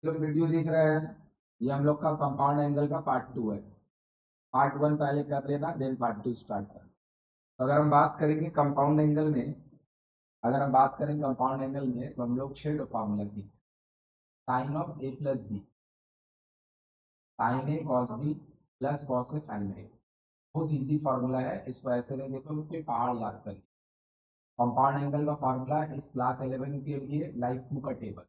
जो वीडियो देख रहे हैं ये हम लोग का कंपाउंड एंगल का पार्ट 2 है। पार्ट 1 पहले कर लेना, देन पार्ट 2 स्टार्ट करना। तो अगर हम बात करेंगे कंपाउंड एंगल में, अगर हम बात करें कंपाउंड एंगल में तो हम लोग 6 फॉर्मूला सीखे। Sine of A plus B, sine A cos B plus cos A sine a. बहुत इजी फार्मूला है, इसको ऐसे नहीं देखो कि पहाड़ याद करें। कंपाउंड एंगल का फार्मूला इस क्लास 11 के लिए लाइक 2 का टेबल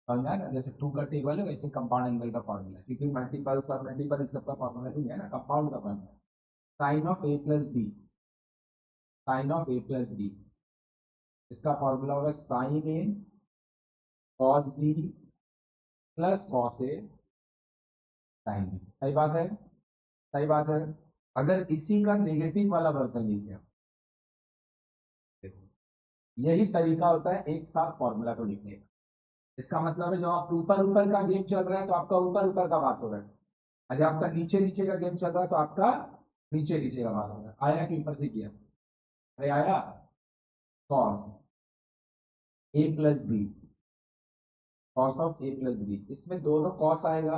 समझा ना, जैसे 2 का टेबल है वैसे कंपाउंड एंगल का फार्मूला है, क्योंकि मल्टीपल सब मल्टीपल सबका फार्मूला नहीं है ना, कंपाउंड का formula. Sine of A plus B, sine of A plus b, इसका फॉर्मूला होगा साइन ए कॉस बी प्लस कॉस ए साइन बी। सही बात है, सही बात है। अगर इसी का नेगेटिव वाला वर्जन लिखे, यही तरीका होता है एक साथ फॉर्मूला को लिखने का। इसका मतलब है जो आप ऊपर ऊपर का गेम चल रहा है तो आपका ऊपर ऊपर का बात हो रहा है, अगर आपका नीचे नीचे का गेम चल रहा है तो आपका नीचे नीचे का बात हो रहा है। आया कि ऊपर से किया? अरे आया। Cos a plus b, cos of A plus b, इसमें दोनों कॉस आएगा,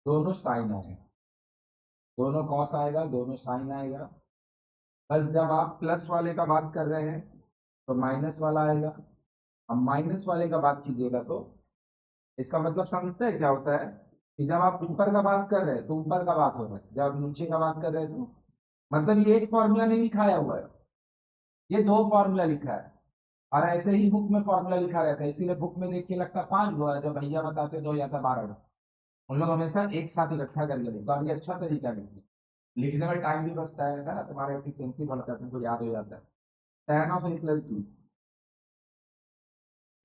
दोनों साइन आएगा, दोनों कॉस आएगा, दोनों साइन आएगा। बस जब आप प्लस वाले का बात कर रहे हैं तो माइनस वाला आएगा। अब माइनस वाले का बात कीजिएगा तो इसका मतलब समझते हैं क्या होता है कि जब आप ऊपर का बात कर रहे हैं तो ऊपर का बात हो रहा है, जब आप नीचे का बात कर रहे हैं तो मतलब ये एक फॉर्मूला नहीं लिखाया हुआ है, ये 2 फॉर्मूला लिखा है। और ऐसे ही बुक में फॉर्मूला लिखा रहता है, इसीलिए बुक में देखिए लगता है 5 हुआ है, जब भैया बताते 2 या 12। उन लोग हमेशा एक साथ इकट्ठा करके लिखते, और ये अच्छा तरीका है लिखने में, टाइम भी बचता है ना, तुम्हारा एफिशिएंसी बढ़ता है, तुमको याद हो जाता है। tan of A plus b,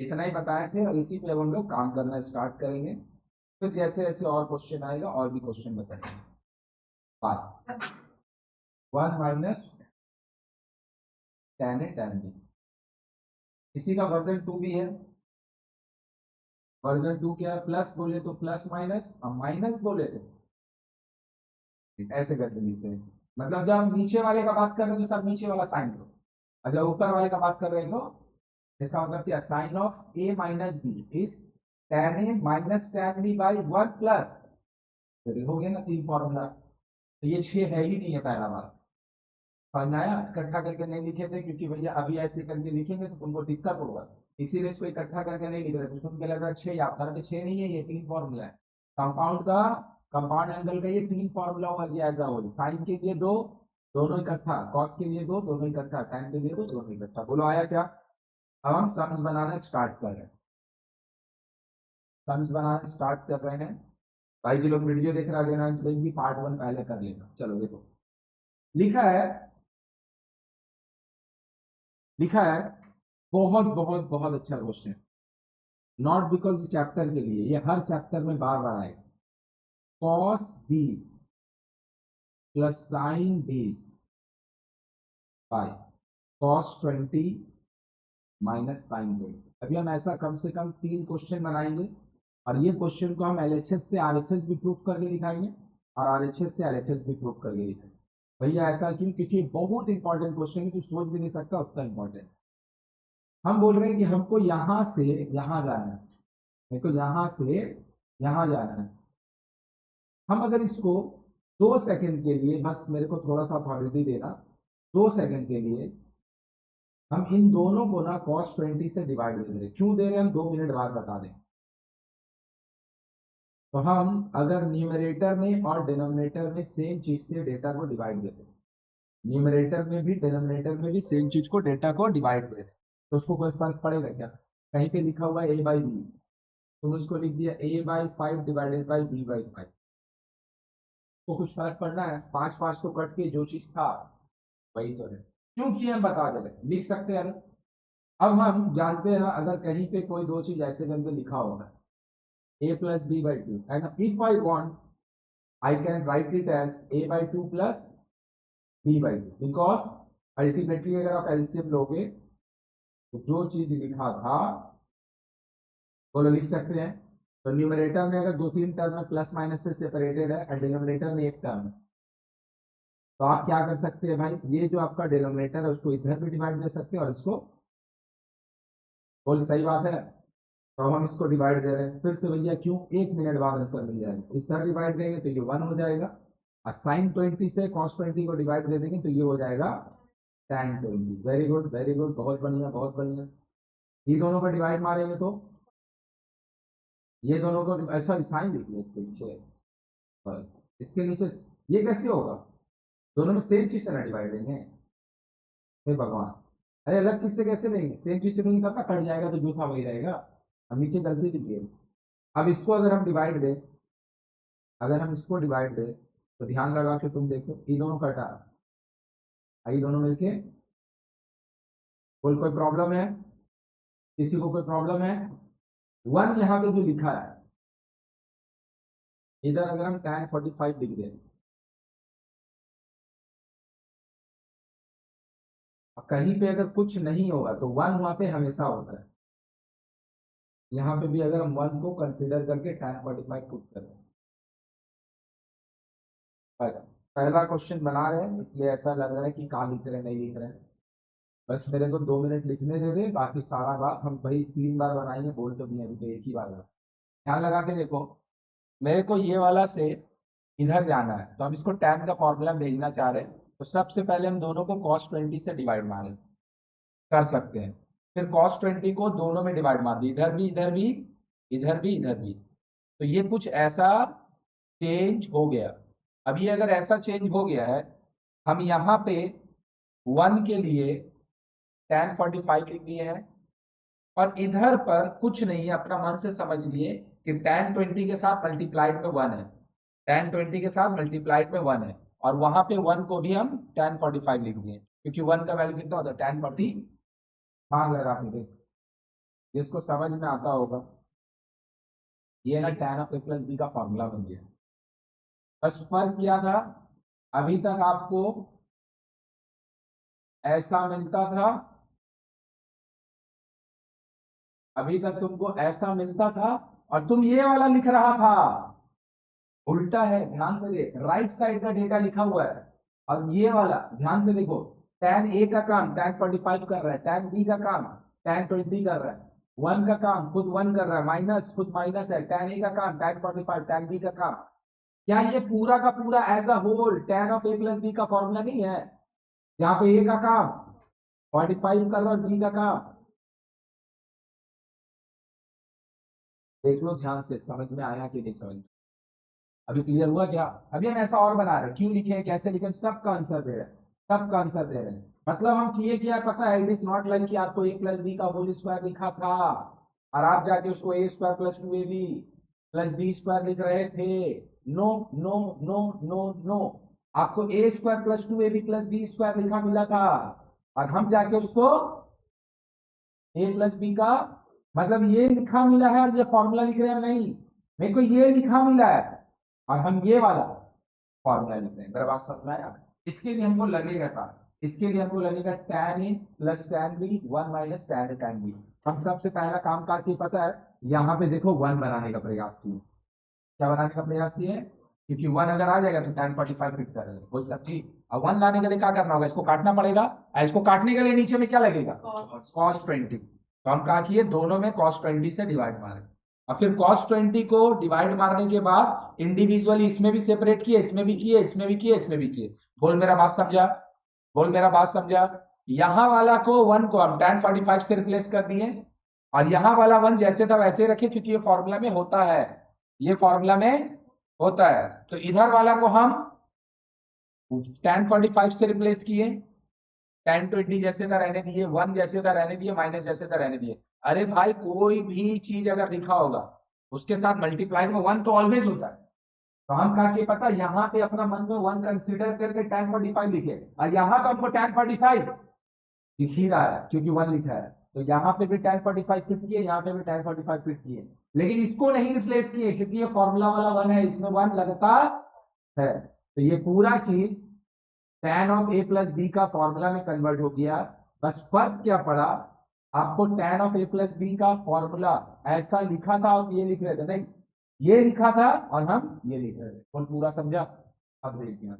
इतना ही बताए थे और इसी पे अब हम लोग काम करना स्टार्ट करेंगे। फिर जैसे जैसे और क्वेश्चन आएगा और भी क्वेश्चन बताएंगे। बाय 1 माइनस tan ए tan बी, इसी का वर्जन 2 भी है। वर्जन 2 क्या है? प्लस बोले तो प्लस माइनस, और माइनस बोले तो ऐसे करके लिखते हैं। मतलब जब हम नीचे वाले का बात कर रहे हैं तो सब नीचे वाला साइन दो, और जब ऊपर वाले का बात कर रहे हैं तो इसका मतलब क्या? Sine of A minus b is tan a minus tan b by 1 plus, तो हो गया ना 3 फॉर्मूला। तो ये 6 है ही नहीं है पहला बार। समझ आया? इकट्ठा करके नहीं लिखे थे क्योंकि भैया अभी ऐसे करके लिखेंगे तो तुमको दिक्कत होगा, इसीलिए इसको इकट्ठा करके नहीं लिख रहे थे। तुमको लग रहा है 6 याद था, 6 नहीं है, ये 3 फॉर्मूला है। कंपाउंड का, कंपाउंड एंगल का ये 3 फॉर्मूला होगा ये एज अ होल। साइन के लिए 2, दोनों इकट्ठा, कॉस के लिए 2, दोनों इकट्ठा, tan के लिए 2, दोनों इकट्ठा। बोलो आया क्या? अब हम सम्स बनाना स्टार्ट कर रहे हैं, सम्स बनाना स्टार्ट कर रहे हैं। भाई जी लोग वीडियो देख रहे हैं इनसे भी पार्ट 1 पहले कर लेना। चलो देखो, लिखा है, लिखा है, बहुत बहुत बहुत अच्छा क्वेश्चन। नॉट बिकॉज चैप्टर के लिए, ये हर चैप्टर में बार बार आएगा। Cos 20 plus sine 20 by cos 20 minus sine 20। अभी हम ऐसा कम से कम 3 क्वेश्चन बनाएंगे, और ये क्वेश्चन को हम एलएचएस से आरएचएस भी प्रूफ करके दिखाएंगे, और आरएचएस से एलएचएस भी प्रूफ करके दिखाएंगे। भैया ऐसा क्यों? क्योंकि बहुत इंपॉर्टेंट क्वेश्चन है, तो सोच भी नहीं सकता उतना इंपॉर्टेंट। हम बोल रहे हैं कि हमको यहां से यहां जाना है, मेरे को यहां से यहां जाना है। हम अगर इसको 2 सेकंड के लिए, बस मेरे को थोड़ा सा अथॉरिटी देना, 2 सेकंड के लिए हम इन दोनों को ना cos 20 से डिवाइड दे रहे हैं। क्यों दे रहे हैं हम 2 मिनट बाद बता दें। तो हम अगर न्यूमरेटर में और डिनोमिनेटर में सेम चीज से डेटा को डिवाइड देते हैं, न्यूमरेटर में भी डिनोमिनेटर में भी सेम चीज को डेटा को डिवाइड देते हैं, तो उसको कोई फर्क पड़ेगा क्या? कहीं पे लिखा हुआ है a बाई बी, तुम उसको लिख दिया a/5 डिवाइडेड बाई b/5, तो कुछ फर्क पड़ना है? 5 5 तो कट के जो चीज था वही तो है। क्योंकि हम बता दे रहे लिख सकते हैं। अब हम जानते हैं अगर कहीं पे कोई 2 चीज ऐसे करके लिखा होगा a plus b/2, and if I want I can write it as a/2 plus b/2, because ultimately अगर आप एलसीएम लोगे तो जो चीज लिखा था वो लिख सकते हैं। तो न्यूमरेटर में अगर 2 3 टर्म है प्लस माइनस से सेपरेटेड है, और डिनोमिनेटर में एक टर्म है, तो आप क्या कर सकते हैं भाई, ये जो आपका डिनोमिनेटर है उसको इधर भी डिवाइड दे सकते हैं और इसको, बोल सही बात है। तो हम इसको डिवाइड दे रहे हैं फिर से भैया, क्यों 1 मिनट बाद आंसर मिल जाएगा। इस तरह डिवाइड देंगे तो ये 1 हो जाएगा, और साइन 20 से कॉस 20 को डिवाइड दे देंगे तो ये हो जाएगा tan 20। Very good very good, बहुत बढ़िया बहुत बढ़िया। ये दोनों को डिवाइड मारेंगे तो ये दोनों को, सॉरी साइन लिखिए इसके नीचे, इसके नीचे ये कैसे होगा, दोनों में सेम चीज से ना डिवाइड देंगे, हे भगवान। अरे अलग चीज से कैसे देंगे, सेम चीज से देंगे तब ना कट जाएगा, तो जो था वही रहेगा। अब नीचे गलती लिखिए। अब इसको अगर हम डिवाइड दें, अगर हम इसको डिवाइड दें तो ध्यान लगा के तुम देखो, ये दोनों कटा, ये दोनों मिलके, कोई प्रॉब्लम है, किसी को कोई प्रॉब्लम है। 1 यहाँ पे जो लिखा है, इधर अगर हम tan 45 लिख दें, कहीं पे अगर कुछ नहीं होगा तो 1 वहां पे हमेशा होता है। यहाँ पे भी अगर हम 1 को कंसिडर करके tan 45 पुट करें, बस पहला क्वेश्चन बना रहे हैं इसलिए ऐसा लग रहा है कि कहाँ लिख रहे हैं नहीं लिख रहे हैं। बस मेरे को 2 मिनट लिखने दे दे, बाकी सारा बात हम भाई 3 बार बनाएंगे, बोल तो नहीं, अभी तो एक ही बार है। ध्यान लगा के देखो, मेरे को ये वाला से इधर जाना है, तो हम इसको tan का फॉर्मूला भेजना चाह रहे हैं, तो सबसे पहले हम दोनों को cos 20 से डिवाइड मारें, कर सकते हैं। फिर cos 20 को दोनों में डिवाइड मार दी, इधर भी इधर भी इधर भी इधर भी, तो ये कुछ ऐसा चेंज हो गया। अब ये अगर ऐसा चेंज हो गया है, हम यहाँ पे 1 के लिए tan 45 लिख दिए हैं, और इधर पर कुछ नहीं है, अपना मन से समझ लिए कि tan 20 के साथ मल्टीप्लाइड में 1 है, tan 20 के साथ मल्टीप्लाइड में 1 है, और वहां पे 1 को भी हम tan 45 लिख दिए, क्योंकि 1 का वैल्यू कितना होता है tan 40। हाँ लगा के देख, जिसको समझ में आता होगा, ये ना tan of a plus B का फॉर्मूला बन गया। बस फर्क क्या था, अभी तक आपको ऐसा मिलता था, अभी तक तुमको ऐसा मिलता था, और तुम ये वाला लिख रहा था, उल्टा है। ध्यान से देख, राइट साइड का डेटा लिखा हुआ है, और ये वाला ध्यान से देखो, tan ए का काम tan 45 कर रहा है, tan बी का काम tan 20 कर रहा है, 1 का काम खुद 1 कर रहा है, माइनस खुद माइनस है, tan ए का काम tan 45, tan बी का काम। क्या ये पूरा का पूरा as a whole tan of A plus B का फॉर्मूला नहीं है, जहां पे ए का काम 45 कर रहा है और बी का काम, देख लो ध्यान से, समझ में आया कि नहीं समझ में, अभी क्लियर हुआ क्या। अभी हम ऐसा और बना रहे हैं, क्यों लिखे कैसे लिखे, सबका आंसर दे रहे हैं, सबका आंसर दे रहे हैं। मतलब हम किए क्या पता है, इट इज नॉट लाइक कि आपको ए प्लस बी का होल स्क्वायर लिखा था और आप जाके उसको a square plus 2ab plus b square लिख रहे थे। No no no no no, आपको a square plus 2ab plus b square लिखा मिला था, और हम जाके उसको ए प्लस बी का, मतलब ये लिखा मिला है और ये फॉर्मूला लिख रहे हैं, नहीं, मेरे को ये लिखा मिला है और हम ये वाला फॉर्मूला लिख रहे हैं। मेरा बात समझ में आया। इसके लिए हमको लगेगा था, इसके लिए हमको लगेगा tan a plus tan b 1 minus tan b. हम सबसे पहला काम करके पता है, यहाँ पे देखो 1 बनाने का प्रयास किए, क्या बनाने का प्रयास किए, क्योंकि 1 अगर आ जाएगा तो tan 45 फिट कर देगा, बोल सकती। अब 1 लाने के लिए क्या करना होगा, इसको काटना पड़ेगा, और इसको काटने के लिए नीचे में क्या लगेगा, cos 20। तो हम क्या किए, दोनों में cos 20 से डिवाइड मारे, और फिर cos 20 को डिवाइड मारने के बाद इंडिविजुअली इसमें भी सेपरेट किए, इसमें भी किए, इसमें भी किए, इसमें भी किए। बोल मेरा बात समझा, बोल मेरा बात समझा। यहां वाला को 1 को हम tan 45 से रिप्लेस कर दिए, और यहां वाला 1 जैसे था वैसे रखे, क्योंकि ये फॉर्मूला में होता है, ये फॉर्मूला में होता है। तो इधर वाला को हम tan 45 से रिप्लेस किए, tan 20 जैसे था रहने दिए, 1 जैसे था रहने दिए, माइनस जैसे था रहने दिए। अरे भाई कोई भी चीज अगर लिखा होगा उसके साथ मल्टीप्लाई में 1 तो ऑलवेज होता है, तो हम कहा कि पता यहाँ पे अपना मन में 1 कंसिडर करके tan 45 लिखे, और यहाँ तो हमको tan 45 दिख ही रहा है क्योंकि 1 लिखा है, तो यहाँ पे भी tan 45 फिट किए, यहाँ पे भी tan 45 फिट किए, लेकिन इसको नहीं रिप्लेस किए क्योंकि ये फॉर्मूला वाला 1 है, इसमें 1 लगता है। तो ये पूरा चीज tan of A plus B का फॉर्मूला में कन्वर्ट हो गया। बस फर्क क्या पड़ा, आपको tan of A plus B का फॉर्मूला ऐसा लिखा था और ये लिख रहे थे, नहीं ये लिखा था और हम ये लिख रहे थे। कौन पूरा समझा, अब देखिए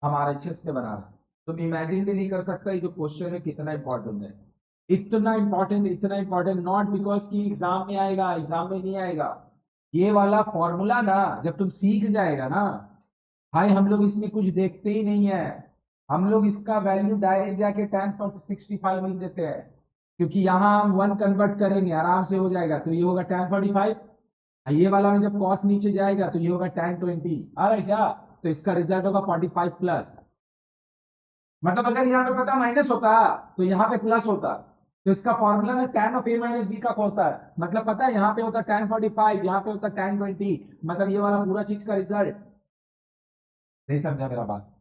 हमारे अच्छे से बना रहे, तुम इमेजिन भी नहीं कर सकता ये जो क्वेश्चन है कितना इंपॉर्टेंट है। इतना इंपॉर्टेंट नॉट बिकॉज कि एग्जाम में आएगा, एग्जाम में नहीं आएगा। ये वाला फॉर्मूला ना जब तुम सीख जाएगा ना, भाई हम लोग इसमें कुछ देखते ही नहीं है। हम लोग इसका वैल्यू डायरेक्ट जाके 10/65 लिख देते हैं, क्योंकि यहाँ हम 1 कन्वर्ट करेंगे आराम से हो जाएगा। तो ये होगा 10/45, ये वाला में जब कॉस नीचे जाएगा तो ये होगा 10/20। आ रहा है क्या? तो इसका रिजल्ट होगा 45 प्लस। मतलब अगर यहाँ पे पता माइनस होता तो यहाँ पे प्लस होता। तो इसका फॉर्मूला में tan of a minus b का होता है, मतलब पता है यहाँ पे होता 10/45, यहाँ पे होता 10/20, मतलब ये वाला पूरा चीज का रिजल्ट। नहीं समझा मेरा बात?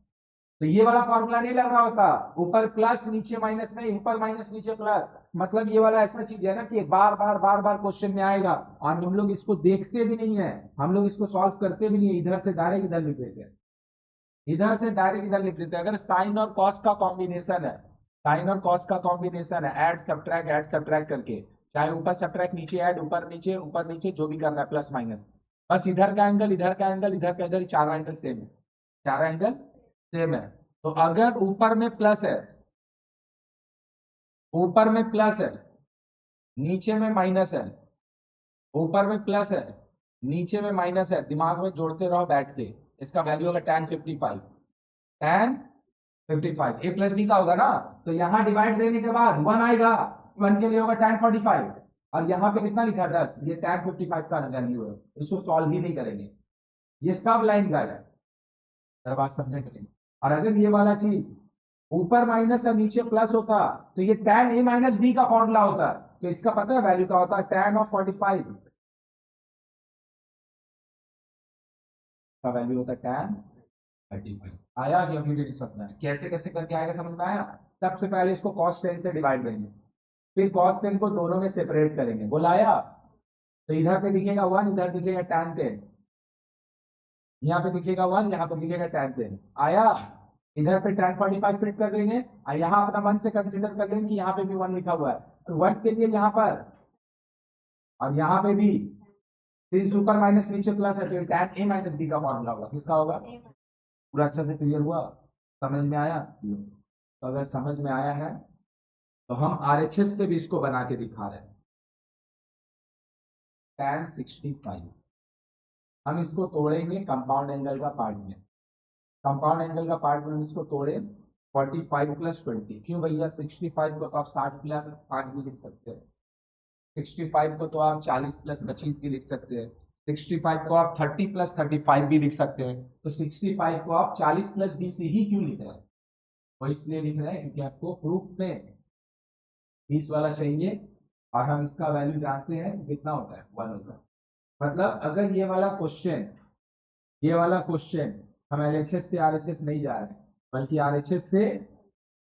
तो ये वाला फॉर्मूला नहीं लग रहा होता, ऊपर प्लस नीचे माइनस नहीं, ऊपर माइनस नीचे प्लस। मतलब ये वाला ऐसा चीज है ना कि बार बार बार बार क्वेश्चन में आएगा और हम लोग इसको देखते भी नहीं है, हम लोग इसको सॉल्व करते भी नहीं है, इधर से डायरेक्ट इधर लिख देते हैं, इधर से डायरेक्ट इधर लिख देते हैं। अगर साइन और कॉस का कॉम्बिनेशन है, साइन और कॉस का कॉम्बिनेशन है, ऐड सब्ट्रैक्ट करके, चाहे ऊपर सब्ट्रैक्ट नीचे ऐड, ऊपर नीचे जो भी करना है, प्लस माइनस, बस इधर का एंगल इधर का एंगल इधर का इधर, चारों एंगल सेम है, चारों एंगल सेम है। तो अगर ऊपर में प्लस है, ऊपर में प्लस है, नीचे में माइनस है, ऊपर में प्लस है, नीचे में माइनस है, दिमाग में जोड़ते रहो बैठ के। इसका वैल्यू होगा tan 55 ए प्लस बी का होगा ना। तो यहाँ डिवाइड देने के बाद 1 आएगा, 1 के लिए होगा tan 45, और यहाँ पे कितना लिखा 10, ये tan 55 का वैल्यू है। इसको सॉल्व ही नहीं करेंगे, ये सब लाइन का है। बात समझने के लिए। और अगर ये वाला चीज ऊपर माइनस और नीचे प्लस होता तो ये tan a माइनस बी का फॉर्मूला होता। तो इसका पता है वैल्यू का होता है tan ऑफ 45 का वैल्यू होता है tan 35। आया कि अभी भी समझना है कैसे कैसे करके आएगा, समझ में आया? सबसे पहले इसको cos 10 से डिवाइड करेंगे, फिर cos 10 को दोनों में सेपरेट करेंगे, बोला आया? तो इधर पे दिखेगा 1, इधर दिखेगा tan 10, यहाँ पे दिखेगा 1, यहाँ पे दिखेगा tan 10। आया? इधर पे tan 45 फिट कर देंगे, और यहाँ अपना 1 से कंसिडर कर लेंगे कि यहाँ पे भी 1 लिखा हुआ है, तो 1 के लिए यहाँ पर, और यहाँ पे भी, सिंस ऊपर माइनस नीचे प्लस है तो tan a माइनस बी का फॉर्मूला होगा, किसका होगा? पूरा अच्छे से क्लियर हुआ? समझ में आया? तो अगर समझ में आया है तो हम RHS से भी इसको बना के दिखा रहे हैं। tan 65 हम इसको तोड़ेंगे कंपाउंड एंगल का पार्ट में, कंपाउंड एंगल का पार्ट में हम इसको तोड़े 45 प्लस 20। क्यों भैया? 65 को तो आप 60 प्लस 5 भी लिख सकते हैं, 65 को तो आप 40 प्लस 25 भी लिख सकते हैं, 65 को आप 30 प्लस 35 भी लिख सकते हैं। तो 65 को आप 40 प्लस 20 ही क्यों लिख रहे हैं? वो इसलिए लिख रहे हैं क्योंकि आपको प्रूफ में 20 वाला चाहिए, और हम इसका वैल्यू जानते हैं कितना होता है, 1 होता है। मतलब अगर ये वाला क्वेश्चन हम एलएचएस से आरएचएस नहीं जा रहे, बल्कि आरएचएस से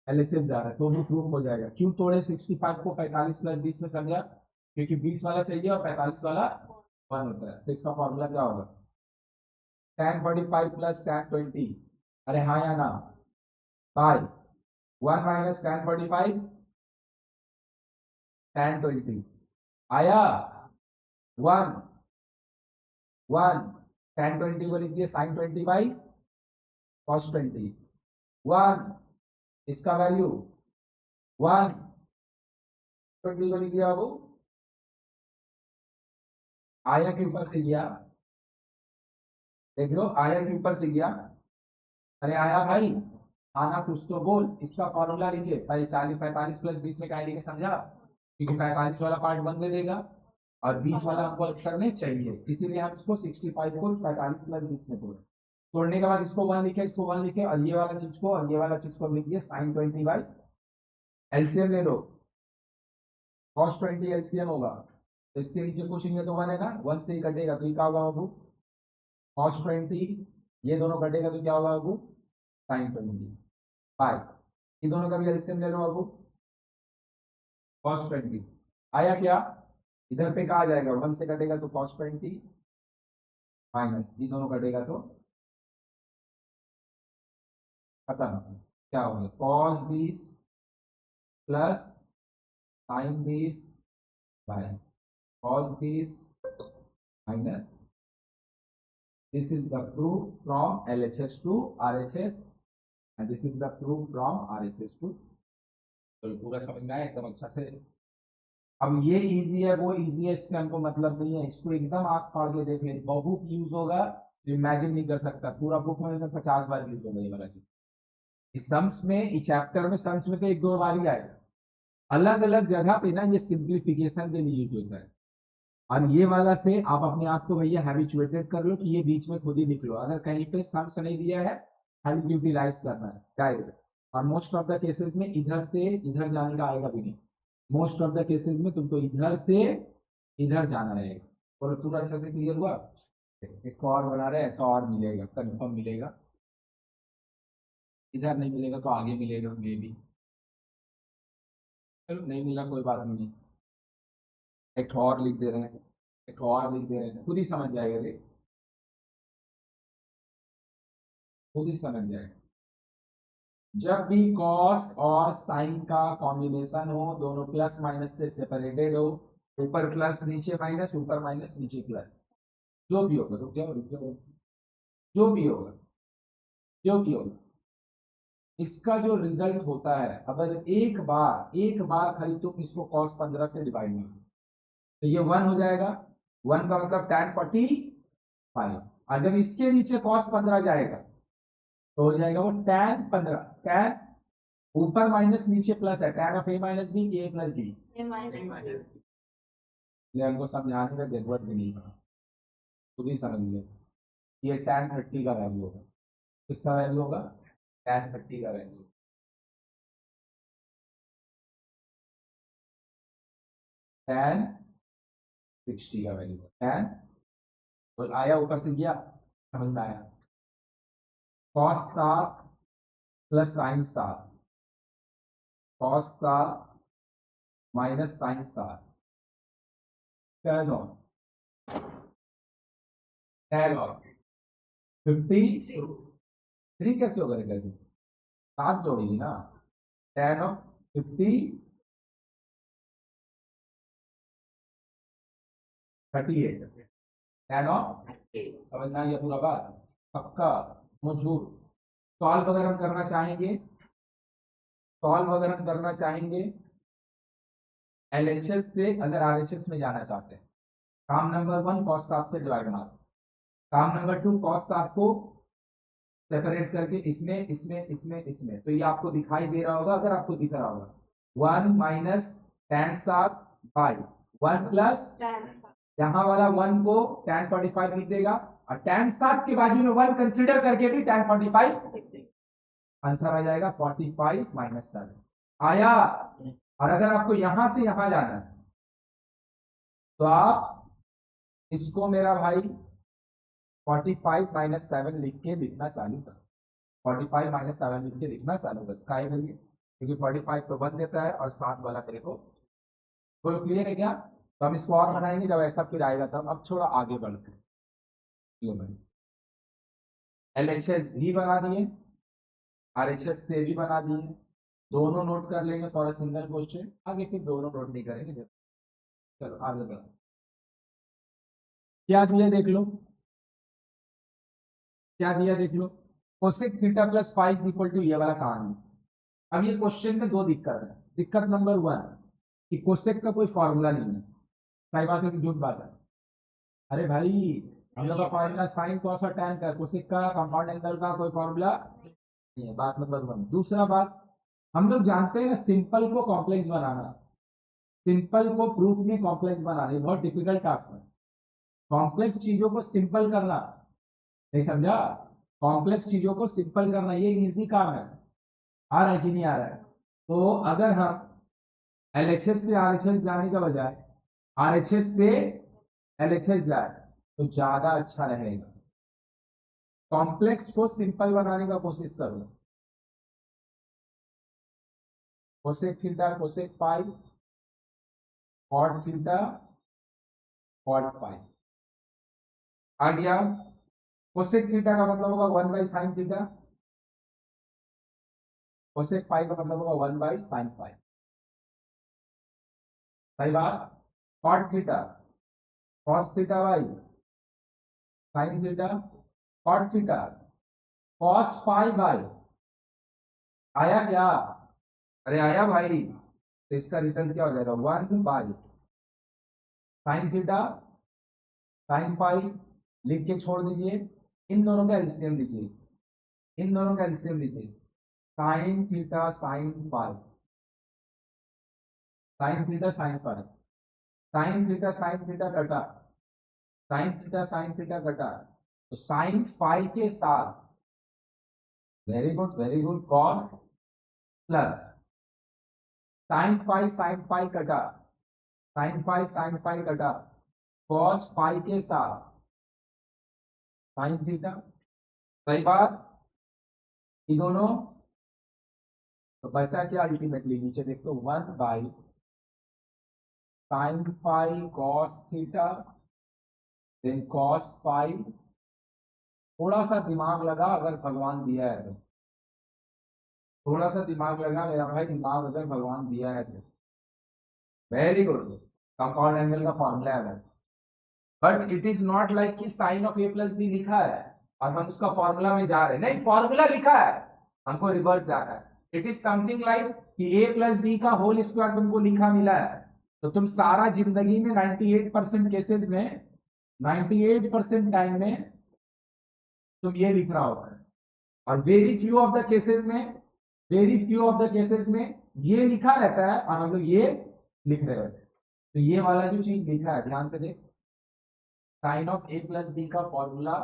एलएचएस जा रहा है, तो भी प्रूफ हो जाएगा। क्यों तोड़े 65 को 45 प्लस 20 में? समझा? क्योंकि 20 वाला चाहिए और 45 वाला 1 होता है। तो इसका फॉर्मूला क्या होगा? tan 45 प्लस tan 20, अरे हाँ या ना, बाय 1 माइनस tan 45 tan 20। आया? 1 1 tan 20 को लिख दिए sin 20 बाई cos 20, 1 इसका वैल्यू 1 20 को लिख दिया बाबू। आया के ऊपर से गया, देख लो आया के ऊपर से गया। अरे आया भाई, आना कुछ तो बोल। इसका फॉर्मूला लिखिए, भाई 40 45 प्लस 20 में क्या लिखे, समझा? क्योंकि 45 वाला पार्ट 1 दे देगा और 20 वाला हमको आंसर में चाहिए, इसीलिए हम इसको 65 को 45 प्लस 20 में तोड़े। तोड़ने के बाद इसको 1 लिखे, इसको 1 लिखे, और ये वाला चीज को और ये वाला चीज को लिख दिया sin 20 बाई, एलसीएम ले लो, cos 20 एलसीएम होगा। तो इसके नीचे कुछ नहीं है तो 1 है ना, 1 से ही कटेगा तो ये क्या होगा बाबू? cos 20, ये दोनों कटेगा तो क्या होगा बाबू? sin 20 बाय, ये दोनों का भी एलसीएम ले लो बाबू, cos 20। आया क्या? इधर पे कहा जाएगा, 1 से कटेगा तो cos 20 माइनस, ये दोनों कटेगा तो खत्म। क्या होगा? cos 20 plus sin 20 by cos 20 minus. This is the proof from LHS to RHS, and this is the proof from RHS to तो पूरा समझ में आया एकदम अच्छा से। अब ये इजी है वो इजी है इससे हमको मतलब नहीं है, इसको एकदम आंख फाड़ के देख ले, बहुत यूज होगा, इमेजिन नहीं कर सकता, पूरा बुक में से 50 बार यूज होगा ये वाला चीज। इस सम्स में इस चैप्टर में सम्स में तो एक दो बार ही आएगा, अलग अलग जगह पे ना ये सिंप्लीफिकेशन के लिए यूज होता है। और ये वाला से आप अपने आप को भैया हैबिचुएटेड कर लो कि ये बीच में खुद ही लिख लो, अगर कहीं पे सम्स नहीं दिया है खाली यूटिलाइज करना है डायरेक्ट। और मोस्ट ऑफ द केसेस में इधर से इधर जाने का आएगा भी नहीं, मोस्ट ऑफ द केसेस में तुमको इधर से इधर जाना रहेगा। और पूरा अच्छे से क्लियर हुआ। एक और बना रहे ऐसा और मिलेगा कंफर्म मिलेगा, इधर नहीं मिलेगा तो आगे मिलेगा मे भी, चलो नहीं मिला कोई बात नहीं, एक और लिख दे रहे हैं, एक और लिख दे रहे हैं, खुद ही समझ जाएगा रे, खुद ही समझ जाएगा। जब भी कॉस और साइन का कॉम्बिनेशन हो, दोनों प्लस माइनस से सेपरेटेड हो, ऊपर प्लस नीचे माइनस, ऊपर माइनस नीचे प्लस, जो भी होगा जो भी होगा जो भी होगा, इसका जो रिजल्ट होता है, अगर एक बार खाली तुम इसको cos 15 से डिवाइड में, तो ये 1 हो जाएगा, 1 का मतलब tan 45। और जब इसके नीचे cos 15 जाएगा तो हो जाएगा वो tan 15, tan ऊपर माइनस नीचे प्लस है, tan of a minus B, a plus B, ये हमको समझाने का जरूरत भी नहीं है, खुद ही समझ लो। ये tan 30 का वैल्यू होगा, किसका वैल्यू होगा, tan 30 का वैल्यू, tan 60 का वैल्यू, tan तो आया ऊपर से गया, समझ में आया। cos 7 plus sin 7, cos 7 minus sin 7, tan of 53 कैसे होगा रे, 7 जोड़ेगी ना, tan ऑफ 38, tan ऑफ, समझ में आई पूरा बात, पक्का मौजूद। सॉल्व अगर हम करना चाहेंगे, सॉल्व अगर हम करना चाहेंगे एलएचएस से, अगर आरएचएस में जाना चाहते हैं, काम नंबर 1 cos 7 से डिवाइड मारो, काम नंबर 2 cos 7 को सेपरेट करके इसमें इसमें इसमें इसमें, तो ये आपको दिखाई दे रहा होगा, अगर आपको दिख रहा होगा 1 माइनस tan 7 बाई 1 प्लस, यहाँ वाला 1 को tan 45 लिख देगा, और tan 7 के बाजू में 1 कंसिडर करके भी tan 45, आंसर आ जाएगा 45 माइनस 7 आया। और अगर आपको यहां से यहां जाना है तो आप इसको मेरा भाई 45 माइनस 7 लिख के लिखना चालू कर, 45 माइनस 7 लिख के लिखना चालू कर, काय करिए क्योंकि 45 तो 1 देता है और 7 वाला तेरे को, तो क्लियर है क्या। तो हम इसको और बनाएंगे जब ऐसा फिर आएगा तब। अब थोड़ा आगे बढ़ते हैं, ये भाई एलएचएस भी बना दिए, आरएचएस से भी बना दिए, दोनों नोट कर लेंगे फॉर अ सिंगल क्वेश्चन, आगे फिर दोनों नोट नहीं करेंगे। चलो आगे बढ़ो, क्या दिया देख लो, क्या दिया देख लो, cosec theta plus five equal to ये वाला कहानी। अब ये क्वेश्चन में दो दिक्कत है, दिक्कत नंबर 1 कि कोसेक का कोई फॉर्मूला नहीं है, सही बात है कि झूठ बात है, अरे भाई हम लोग का फॉर्मूला साइन कॉस और टैन का, कोसेक का कंपाउंड एंगल का कोई फॉर्मूला नहीं है, बात नंबर 1। दूसरा बात, हम लोग जानते हैं सिंपल को कॉम्प्लेक्स बनाना, सिंपल को प्रूफ में कॉम्प्लेक्स बनाना ये बहुत डिफिकल्ट टास्क है, कॉम्प्लेक्स चीजों को सिंपल करना, नहीं समझा, कॉम्प्लेक्स चीजों को सिंपल करना ये इजी काम है, आ रहा है कि नहीं आ रहा है। तो अगर हम एलएचएस से आरएचएस जाने का बजाय आरएचएस से एलएचएस जाए तो ज्यादा अच्छा रहेगा, कॉम्प्लेक्स को सिंपल बनाने का कोशिश करो, cosec theta cosec five, cot theta cot five, आ गया। कोसेक थीटा का मतलब होगा 1/sin थीटा, कोसेक फाइव का मतलब होगा 1/sin5, सही बात। Cot theta cos theta by sine theta, cot theta cos 5 by, आया क्या, अरे आया भाई, तो इसका रिजल्ट क्या हो जाएगा, 1 by sine theta sine phi, लिख के छोड़ दीजिए, इन दोनों का एलसीएम लीजिए, इन दोनों का एलसीएम लीजिए, sine theta sine phi, sine theta sine phi, sine theta कटा, साइन थीटा कटा, तो साइन फाई के साथ, very good, cos plus sine phi कटा, साइन फाई कटा, कॉस फाई के साथ साइन थीटा, सही बात, ये दोनों, तो बचा क्या अल्टीमेटली, नीचे देखो 1 by sine phi cos theta then cos phi, थोड़ा सा दिमाग लगा अगर भगवान दिया है तो, थोड़ा सा दिमाग लगा मेरा भाई, दिमाग अगर भगवान दिया है तो, वेरी गुड, कंपाउंड एंगल का फॉर्मूला है, but it is not like कि sine of A plus b लिखा है और हम उसका फॉर्मूला में जा रहे हैं, नहीं, फॉर्मूला लिखा है, हमको रिवर्स जाना है, इट इज समथिंग लाइक कि ए प्लस बी का होल स्क्वायर तुमको लिखा मिला है, तो तुम सारा जिंदगी में 98% केसेस में, 98% टाइम में तुम ये लिख रहा होगा, और very few of the cases में, very few of the cases में ये लिखा रहता है और हम लोग ये लिख रहे होते हैं, तो ये वाला जो चीज लिखा है ध्यान से देख, sine of A plus B का फॉर्मूला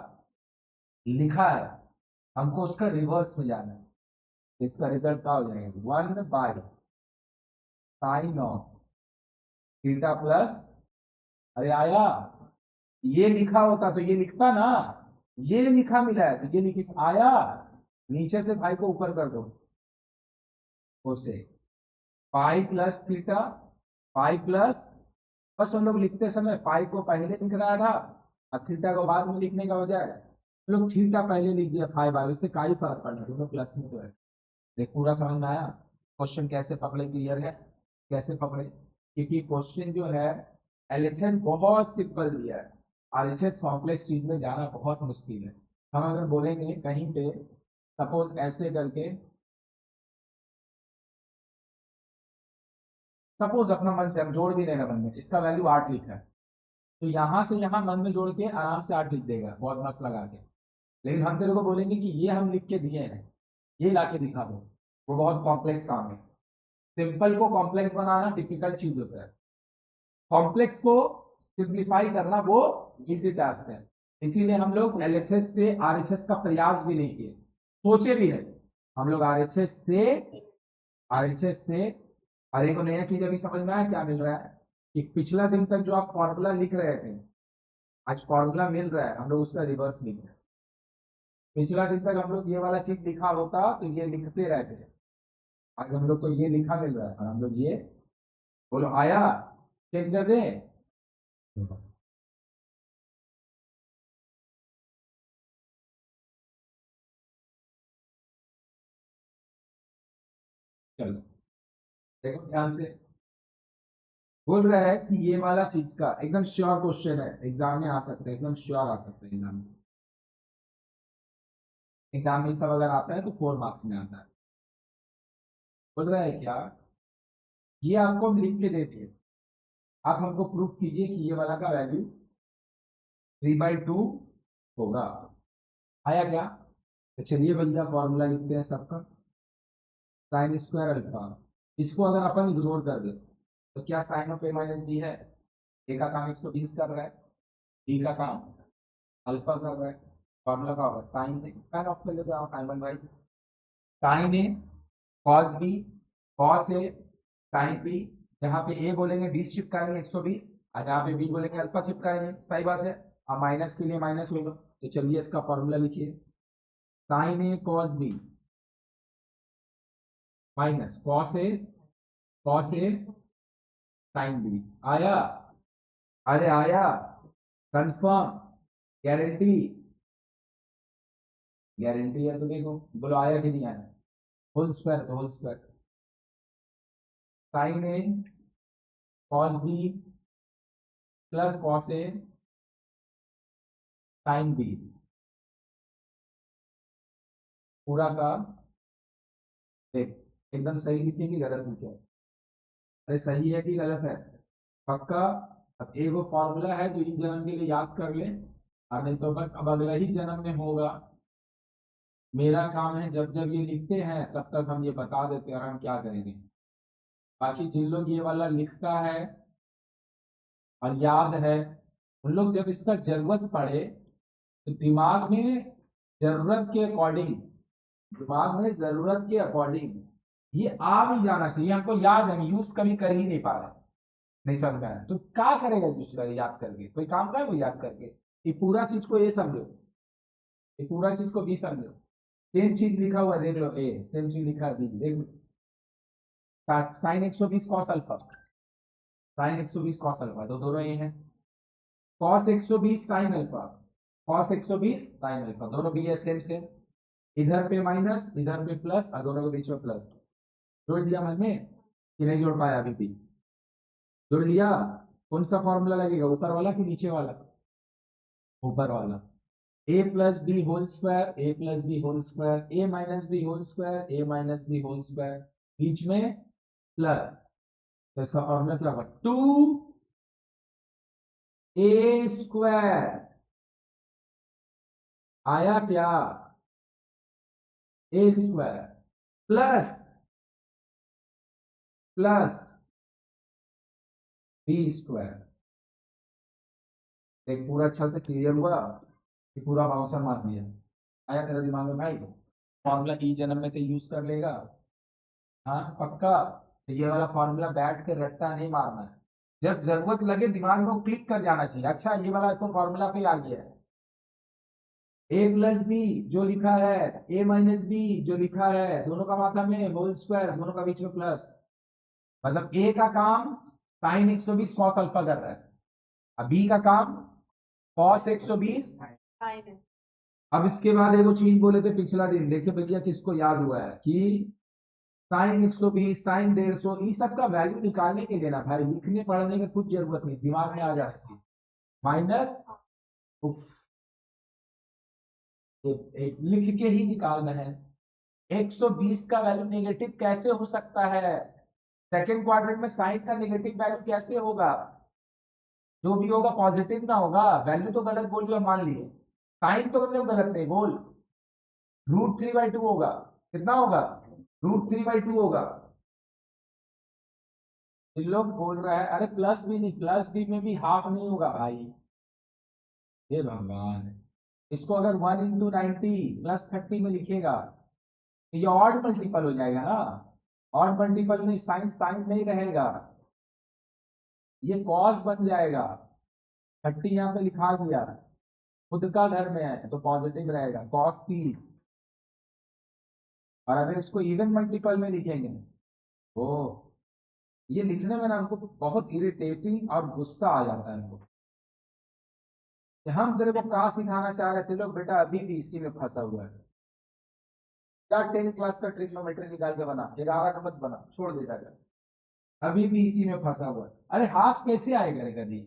लिखा है, हमको उसका रिवर्स में जाना है, इसका रिजल्ट क्या हो जाएगा, 1 by sine of theta plus, अरे आया, ये लिखा होता तो ये लिखता ना, ये लिखा मिला है तो ये लिख आया, नीचे से फाई को ऊपर कर दो, उसे phi plus theta, phi plus, बस हम लोग लिखते समय फाई को पहले लिख रहा था और थीटा को बाद में लिखने का बजाय हम लोग थीटा पहले लिख दिया फाई बाद, इससे का ही फर्क पड़ रहा है, दोनों प्लस में तो है। देख पूरा समझ में आया, क्वेश्चन कैसे पकड़े, क्लियर है कैसे पकड़े, क्योंकि क्वेश्चन जो है एलएचएस बहुत सिंपल दिया है, आरएचएस कॉम्प्लेक्स चीज में जाना बहुत मुश्किल है, हम अगर बोलेंगे कहीं पे सपोज ऐसे करके, सपोज अपना मन से हम जोड़ भी देगा मन में, इसका वैल्यू 8 लिखा है, तो यहां से यहां मन में जोड़ के आराम से 8 लिख देगा बहुत मस्त लगा के, लेकिन हम तेरे को बोलेंगे कि ये हम लिख के दिए हैं, ये ला के दिखा दो, वो बहुत कॉम्प्लेक्स काम है, सिंपल को कॉम्प्लेक्स बनाना डिफिकल्ट चीज होता है, कॉम्प्लेक्स को सिंप्लीफाई करना वो इजी टास्क है, इसीलिए हम लोग एलएचएस से आरएचएस का प्रयास भी नहीं किए, सोचे भी नहीं, हम लोग आरएचएस से और एक नया चीज अभी समझ में आया क्या मिल रहा है, कि पिछला दिन तक जो आप फॉर्मूला लिख रहे थे, आज फॉर्मूला मिल रहा है, हम लोग उसका रिवर्स लिख रहे हैं, पिछला दिन तक हम लोग ये वाला चीज लिखा होता तो ये लिखते रहते, आज हम लोग को ये लिखा मिल रहा है और हम लोग ये, बोलो आया, चेक कर दे, चलो देखो ध्यान से, बोल रहा है कि ये वाला चीज का एकदम श्योर क्वेश्चन है, एग्जाम में आ सकते हैं, एकदम श्योर आ सकते हैं एग्जाम में, एग्जाम में सब अगर आता है तो 4 मार्क्स में आता है, बोल रहा है क्या, ये आपको हम लिख के देते हैं, आप हमको प्रूफ कीजिए कि ये वाला का वैल्यू 3/2 होगा, आया क्या, तो चलिए भैया फॉर्मूला लिखते हैं सबका, साइन स्क्वायर अल्फा, इसको अगर अपन इग्नोर कर दे तो क्या sine of A minus B है, ए का काम 120 कर रहा है, बी का काम अल्फा कर रहा है, फॉर्मूला का होगा साइन ए, साइन ऑफ ले लेते हैं साइन भाई, साइन ए कॉस बी, कॉस ए साइन बी, जहाँ पे ए बोलेंगे 20 चिपकाएंगे 120, और जहाँ पे बी बोलेंगे अल्फा चिपकाएंगे, सही बात है, अब माइनस के लिए माइनस होगा, तो चलिए इसका फॉर्मूला लिखिए, sign A cos B minus cos A sine B, आया, अरे आया, कंफर्म, गारंटी, गारंटी है तो देखो, बोलो आया कि नहीं आया, होल स्क्वायर तो होल स्क्वायर, साइन ए कॉस बी प्लस कॉस ए साइन बी, पूरा का देख, एकदम सही लिखेंगे गलत लिखे, अरे सही है कि गलत है? पक्का? अब एक वो फॉर्मूला है जो इस जन्म के लिए याद कर ले, और नहीं तो बस अब अगला ही जन्म में होगा। मेरा काम है जब जब ये लिखते हैं तब तक हम ये बता देते हैं और हम क्या करेंगे। बाकी जिन लोग ये वाला लिखता है और याद है, उन लोग जब इसका जरूरत पड़े तो दिमाग में जरूरत के अकॉर्डिंग, दिमाग में जरूरत के अकॉर्डिंग ये आ भी जाना चाहिए। हमको याद है, यूज कभी कर ही नहीं पा रहे, नहीं समझा है तो क्या करेगा दूसरा याद करके? कोई काम का है वो याद करके? ये पूरा चीज को ए समझो, ये पूरा चीज को बी समझो। सेम चीज लिखा हुआ है, देख लो ए, सेम चीज लिखा है बी, देख लो। Sine 120 cos alpha, sine 120 cos alpha, तो दोनों ये हैं। Cos 120 sine alpha, cos 120 sine alpha, दोनों भी है सेम सेम। इधर पे माइनस, इधर पे प्लस, और दोनों के बीच में प्लस। जोड़ दिया मन में कि नहीं जोड़ पाया अभी भी? जोड़ लिया? कौन सा फॉर्मूला लगेगा, ऊपर वाला कि नीचे वाला? ऊपर वाला। ए प्लस बी होल स्क्वायर, ए प्लस बी होल स्क्वायर, ए माइनस बी होल स्क्वायर, ए माइनस बी होल स्क्वायर, बीच में प्लस। तो इसका फॉर्मूला क्या होगा? 2a square. आया क्या? A square plus plus b square. एक पूरा अच्छा से क्लियर हुआ कि पूरा बाउंसर मार दिया? आया तेरा दिमाग में भाई? फॉर्मूला ई जन्म में तो यूज कर लेगा? हाँ पक्का? तो ये वाला फॉर्मूला बैठ के रट्टा नहीं मारना है, जब जरूरत लगे दिमाग में क्लिक कर जाना चाहिए। अच्छा ये वाला तो फॉर्मूला पे आ गया है, ए प्लस बी जो लिखा है, ए माइनस बी जो लिखा है, दोनों का मात्रा में होल स्क्वायर, दोनों का बीच में प्लस। मतलब ए का काम साइन 120 कॉस अल्फा कर रहा है, अब बी का काम कॉस 120। अब इसके बाद एगो चीज बोले थे पिछला दिन, देखिए भैया किसको याद हुआ है कि साइन 120 साइन 150, इस सब का वैल्यू निकालने के लिए ना भाई लिखने पढ़ने की कुछ जरूरत नहीं, दिमाग में आ जाती है। माइनस, लिख के ही निकालना है। 120 का वैल्यू नेगेटिव कैसे हो सकता है? सेकेंड क्वाड्रेंट में साइन का नेगेटिव वैल्यू कैसे होगा? जो भी होगा पॉजिटिव ना होगा। वैल्यू तो गलत बोल दिया मान लिए, साइन तो मतलब गलत नहीं बोल। √3/2 होगा। कितना होगा? √3/2 होगा। इन लोग बोल रहा है अरे प्लस भी नहीं, प्लस बी में भी हाफ नहीं होगा भाई। हे भगवान, इसको अगर 1 × 90 प्लस 30 में लिखेगा तो ये ऑड मल्टीपल हो जाएगा ना। ऑड मल्टीपल में साइन साइन नहीं रहेगा, ये कॉस बन जाएगा। 30 यहाँ पे लिखा दिया, खुद का घर में है तो पॉजिटिव रहेगा, cos 30। और अगर इसको इवन मल्टीपल में लिखेंगे, ओ, ये लिखने में ना हमको बहुत इरिटेटिंग और गुस्सा आ जाता है हमको कि हम तेरे को कहाँ सिखाना चाह रहे थे लोग, बेटा अभी भी इसी में फंसा हुआ है। क्या 10 क्लास का ट्रिग्नोमेट्री निकाल के बना, 11 का मत बना, छोड़ देता है। अभी भी इसी में फंसा हुआ है। अरे हाफ कैसे आएगा रे कभी?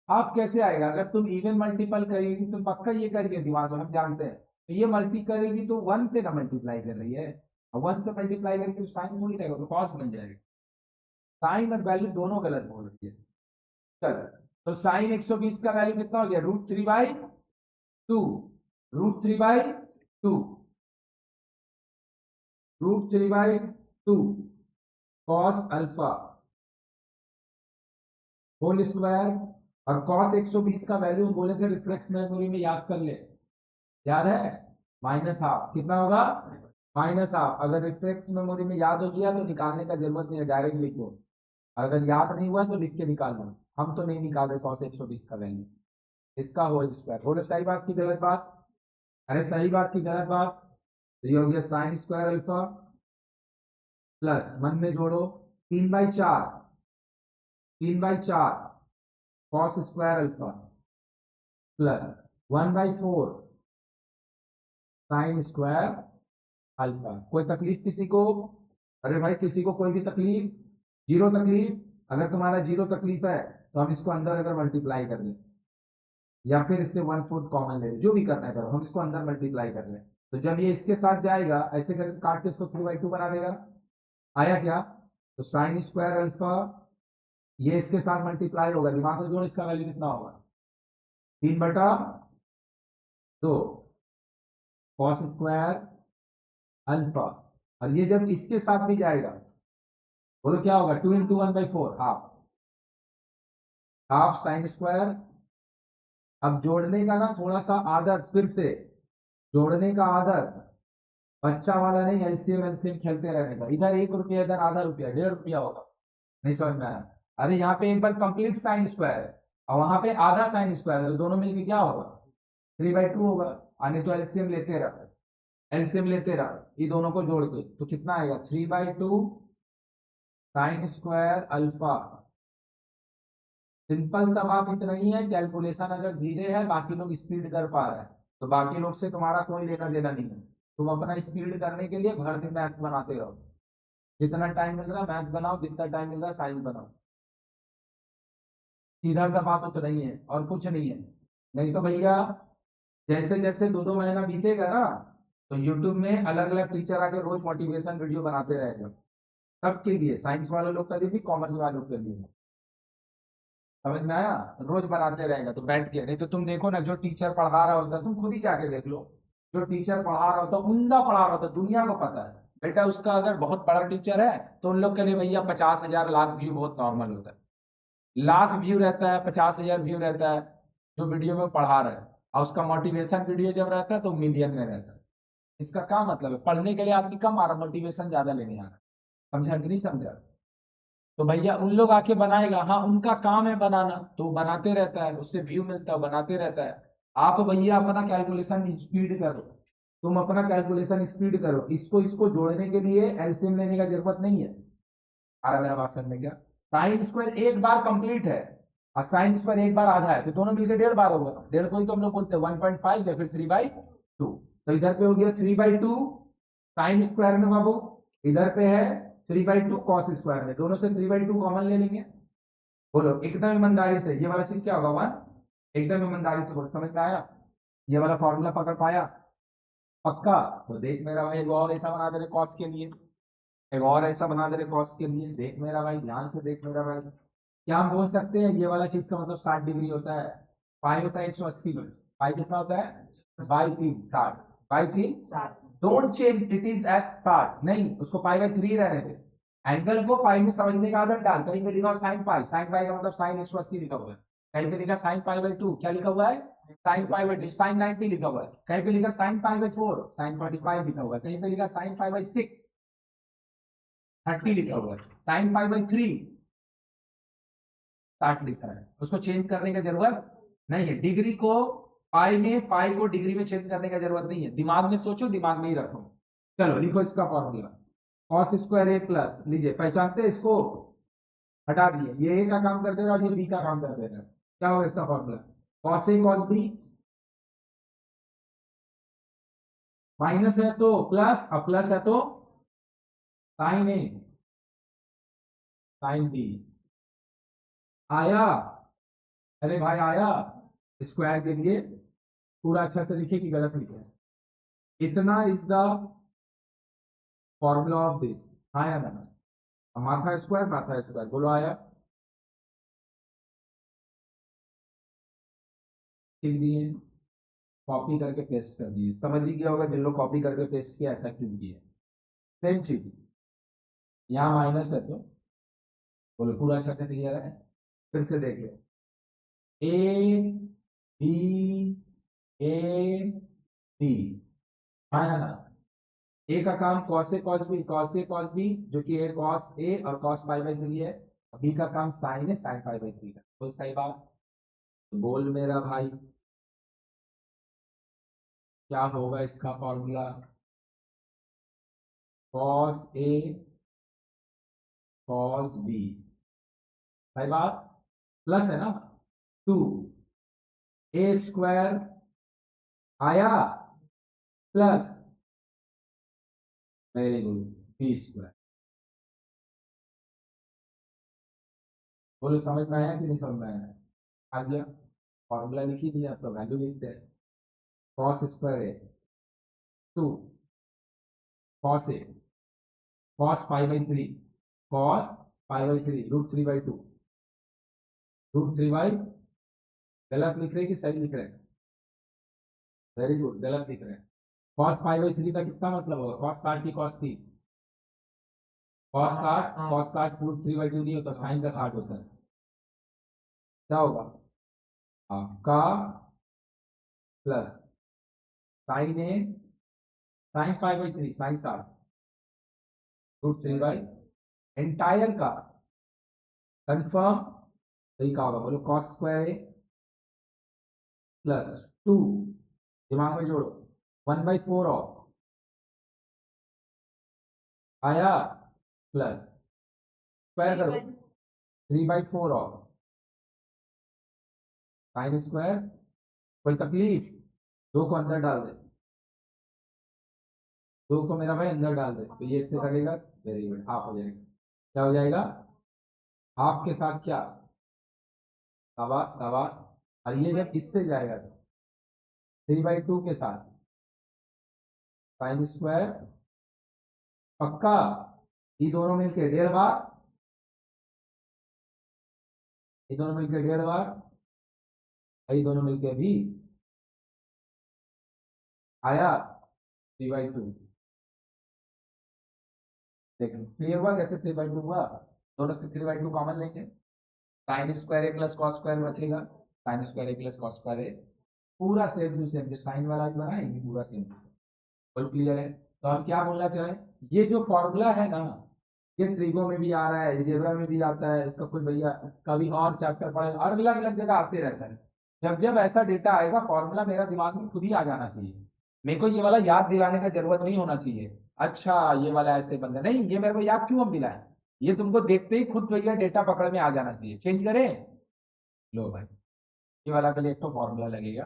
हाफ कैसे आएगा? अगर तुम इवन मल्टीपल करेगी तो पक्का ये करेगी, दिमाग में हम जानते हैं। तो ये मल्टी करेगी तो 1 से ना मल्टीप्लाई कर रही है, और 1 से मल्टीप्लाई करेगी तो साइन थोड़ी रहेगा, तो कॉस बन जाएगा। साइन और वैल्यू दोनों गलत बोल रही है। चल, तो साइन 120 का वैल्यू कितना हो गया? √3/2, √3/2, √3/2 कॉस अल्फा होल स्क्वायर। और कॉस 120 का वैल्यू बोले थे रिफ्लेक्स मेमोरी में याद कर ले, याद है? -12 कितना होगा? -12। अगर रिफ्लेक्स मेमोरी में याद हो गया तो निकालने का जरूरत नहीं है, डायरेक्ट लिख दो। अगर याद नहीं हुआ तो लिख के निकाल लो। हम तो नहीं निकाल रहे कॉस 120 का वैल्यू, इसका होल स्क्वायर। बोले सही बात की गलत बात? अरे सही बात की गलत बात? तो ये हो गया साइन स्क्वायर अल्फा प्लस, मन में जोड़ो, 3/4, 3/4 cos square alpha plus 1/4 sine square alpha. कोई तकलीफ किसी को? अरे भाई किसी को कोई भी तकलीफ? जीरो तकलीफ? अगर तुम्हारा जीरो तकलीफ है तो हम इसको अंदर अगर मल्टीप्लाई कर लें, या फिर इससे 1/4 कॉमन ले, जो भी करना है करो, हम इसको अंदर मल्टीप्लाई कर लें। तो जब ये इसके साथ जाएगा ऐसे करके काट के इसको 3/2 बना देगा। आया क्या? तो साइन स्क्वायर अल्फा ये इसके साथ मल्टीप्लाई होगा, दिमाग में जोड़, इसका वैल्यू कितना होगा 3/2 कॉस स्क्वायर अल्फा। और ये जब इसके साथ भी जाएगा बोलो क्या होगा 2 × 1/4 हाफ, हाफ साइन स्क्वायर। अब जोड़ने का ना थोड़ा सा आदत, फिर से जोड़ने का आदत बच्चा वाला नहीं, एलसीएम एलसीएम खेलते रहने का। इधर 1 रुपया इधर आधा रुपया 1.5 रुपया होगा, नहीं समझ में आया। अरे यहाँ पे एक बार कंप्लीट साइन स्क्वायर है और वहां पे आधा साइन स्क्वायर है, तो दोनों मिलके क्या होगा 3/2 होगा। आने तो एलसीएम लेते रहा, एलसीएम लेते रहा, ये दोनों को जोड़ के तो कितना आएगा 3/2 साइन स्क्वायर अल्फा। सिंपल सा बात इतना ही है, कैलकुलेशन अगर धीरे है बाकी लोग स्पीड कर पा रहे हैं तो बाकी लोग से तुम्हारा कोई लेना देना नहीं है। तुम अपना स्पीड करने के लिए भर दिन मैथ्स बनाते रहो, जितना टाइम मिल रहा है मैथ्स बनाओ, जितना टाइम मिल रहा है साइंस बनाओ। सीधा सा बात तो नहीं है और कुछ नहीं है। नहीं तो भैया जैसे जैसे 2-2 महीना बीतेगा ना तो यूट्यूब में अलग अलग टीचर आके रोज मोटिवेशन वीडियो बनाते रहेगा, सबके लिए, साइंस वाले लोग के लिए भी, कॉमर्स वालों के लिए। समझ में आया, रोज बनाते रहेगा तो बैठ के। नहीं तो तुम देखो ना, जो टीचर पढ़ा रहा होता, तुम खुद ही जाके देख लो, जो टीचर पढ़ा रहा होता उमदा पढ़ा रहा होता, दुनिया को पता है बेटा उसका अगर बहुत बड़ा टीचर है तो उन लोग के लिए भैया 50,000 लाख व्यू बहुत नॉर्मल होता है। लाख व्यू रहता है, 50,000 व्यू रहता है जो वीडियो में पढ़ा रहा है, और उसका मोटिवेशन वीडियो जब रहता है तो मिलियन में रहता है। इसका क्या मतलब है, पढ़ने के लिए आदमी कम आ रहा, मोटिवेशन ज्यादा लेने आ रहा। समझा कि नहीं समझा। तो भैया उन लोग आके बनाएगा, हाँ उनका काम है बनाना, तो वो बनाते रहता है, उससे व्यू मिलता है, बनाते रहता है। आप भैया अपना कैलकुलेशन स्पीड करो, तुम अपना कैलकुलेशन स्पीड करो, इसको इसको जोड़ने के लिए एलसीएम लेने का जरूरत नहीं है। आ रहा मेरा बात समझ क्या, साइन स्क्वायर एक बार कंप्लीट है और साइन स्क्वायर एक बार आधा है, तो दोनों मिलकर 1.5 बार होगा। 1.5 को ही तो हम लोग बोलते हैं 1.5 या फिर 3/2। तो इधर पे हो गया 3/2 साइन स्क्वायर में बाबू, इधर पे है 3/2 कॉस स्क्वायर में, दोनों से 3/2 कॉमन ले लेंगे। बोलो एकदम ईमानदारी से, ये वाला चीज क्या होगा 1, एकदम ईमानदारी से बोल, समझ में आया, ये वाला फॉर्मूला पकड़ पाया पक्का। तो देख मेरा भाई एक और ऐसा बना दे रहे कॉस के लिए, एक और ऐसा बना दे रहे कॉस के लिए, देख मेरा भाई ध्यान से देख मेरा भाई। क्या हम बोल सकते हैं ये वाला चीज का मतलब 60 डिग्री होता है, पाई होता है 180 में, पाई कितना होता है by 3 60, by 3 don't change it is as 60, नहीं उसको पाई/3 रहने दे। एंगल को पाई में समझने का आदत डाल, कहीं पे लिखा साइन पाई, साइन पाई का मतलब साइन 180 लिखा हुआ है, कहीं पे लिखा साइन पाई/2 क्या लिखा हुआ है साइन पाई/2, साइन 90 लिखा हुआ है, कहीं पे लिखा साइन पाई/4 साइन 45 लिखा हुआ है, कहीं पे लिखा साइन पाई/6 30 लिखा हुआ है, साइन पाई/3 60 लिखा है। उसको चेंज करने की जरूरत नहीं है, डिग्री को पाई में, पाई को डिग्री में चेंज करने की जरूरत नहीं है, दिमाग में सोचो दिमाग में ही रखो। चलो लिखो इसका फॉर्मूला कॉस स्क्वायर ए प्लस, लीजिए पहचानते हैं इसको, हटा दिए, ये ए का काम कर देगा और ये बी का काम कर देगा। क्या होगा इसका formula cos A cos B, minus है तो प्लस, अब प्लस है तो साइन ए साइन बी। आया, अरे भाई आया, स्क्वायर के लिए पूरा अच्छा से लिखे कि गलत लिखे, इतना is the formula of this. आया ना, माथा स्क्वायर माथा स्क्वायर, बोलो आया, लिख दिए, कॉपी करके पेस्ट कर दिए, समझ ही गया होगा जिन लोग कॉपी करके पेस्ट किया ऐसा क्यों किया। सेम चीज यहाँ माइनस है तो बोलो पूरा अच्छा से क्लियर है, फिर से देख लो ए बी ए बी, आया ना, ए का काम cos A cos B, cos A cos B जो कि ए कॉस ए और कॉस पाई/3 है, बी का काम साइन है साइन पाई/3 का, कोई सही बात। तो बोल मेरा भाई क्या होगा इसका formula cos A cos B, सही बात, प्लस है ना 2 ए स्क्वायर आया plus, very good, B square. बोलो समझ में आया कि नहीं समझ में आया, आ गया, फॉर्मूला लिख ही दिया तो वैल्यू लिखते हैं, कॉस स्क्वायर है 2 कॉस ए कॉस पाई/3 कॉस π/3 √3/2 √3/, गलत लिख रहे हैं कि सही लिख रहे हैं? वेरी गुड, गलत लिख रहे हैं। कॉस π/3 का कितना मतलब होगा? कॉस 60 की कॉस 30, कॉस 60 √3/2 नहीं होता, साइन का 60 होता है। क्या होगा आपका? प्लस साइन ए, साइन π/3, साइन 60 √3/, एंटायर का कंफर्म सही का होगा, बोलो कॉस स्क्वायर ए प्लस 2, दिमाग में जोड़ो, 1/4 ऑफ आया, प्लस स्क्वायर करो 3/4 ऑफ साइन स्क्वायर। कोई तकलीफ? 2 को अंदर डाल दे, 2 को मेरा भाई अंदर डाल दे, तो ये इससे करेगा, वेरी गुड, हाफ हो जाएगा। क्या हो जाएगा? हाफ के साथ क्या? शाबाश शाबाश। और ये जब इससे जाएगा तो 3/2 के साथ साइन स्क्वायर, पक्का? ये दोनों मिलके 1.5 बार, ये दोनों मिलके 1.5 बार, ये दोनों मिलके भी आया 3/2। देखो क्लियर हुआ कैसे 3/2 हुआ? दोनों से 3/2 कॉमन लेंगे, साइन स्क्वायर ए प्लस कॉस स्क्वायर बचेगा, साइन स्क्वायर ए प्लस कॉस स्क्वायर ए, पूरा सेम टू सेम, जो साइन वाला भी बना है ये पूरा सेम टू सेम। बिल्कुल क्लियर है? तो हम क्या बोलना चाहें, ये जो फॉर्मूला है ना, ये ट्रिगो में भी आ रहा है, जेब्रा में भी आता है, इसका कोई भैया कभी और चैप्टर पढ़ेगा और अलग अलग जगह आते रहता है। जब जब ऐसा डेटा आएगा फॉर्मूला मेरा दिमाग में खुद ही आ जाना चाहिए, मेरे को ये वाला याद दिलाने का जरूरत नहीं होना चाहिए। अच्छा ये वाला ऐसे बंदा नहीं, ये मेरे को याद क्यों हम दिलाएं, ये तुमको देखते ही खुद भैया डेटा पकड़ में आ जाना चाहिए। चेंज करें, लो भाई, ये वाला के लिए एक तो फॉर्मूला लगेगा।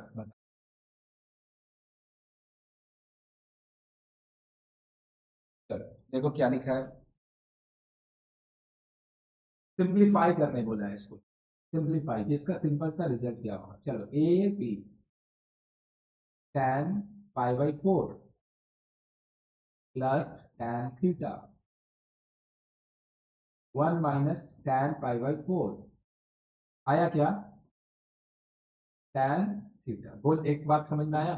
चलो देखो क्या लिखा है, सिंप्लीफाई करने बोला है इसको, सिंप्लीफाई, इसका सिंपल सा रिजल्ट क्या होगा? चलो a b tan π/4 plus tan theta 1 minus tan π/4 आया क्या? tan theta. बोल, एक बात समझ में आया?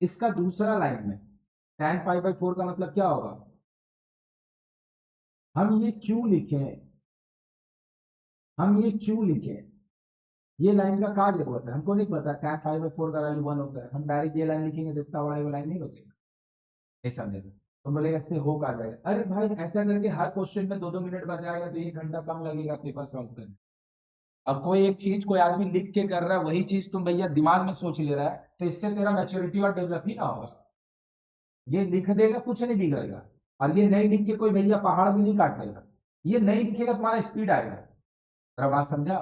इसका दूसरा लाइन में tan π/4 का मतलब क्या होगा? हम ये क्यों लिखे, हम ये क्यों लिखे, ये लाइन का क्या जरूरत है? हमको नहीं पता tan π/4 का वैल्यू 1 होता है, हम डायरेक्ट ये लाइन लिखेंगे तो इतना बड़ा ये लाइन नहीं बचेगा। नहीं समझे तो बोलेगा इससे हो कर जाएगा, अरे भाई ऐसा करके हर क्वेश्चन में 2-2 मिनट बच जाएगा तो 1 घंटा कम लगेगा पेपर सॉल्व करने। अब कोई एक चीज कोई आदमी लिख के कर रहा है, वही चीज तुम भैया दिमाग में सोच ले रहा है, तो इससे तेरा मैच्योरिटी और डेवलप ही ना होगा। ये लिख देगा कुछ नहीं बिगड़ेगा, और ये नहीं लिख के कोई भैया पहाड़ भी नहीं काट लेगा, ये नहीं लिखेगा तुम्हारा स्पीड आएगा। तेरा बात समझा?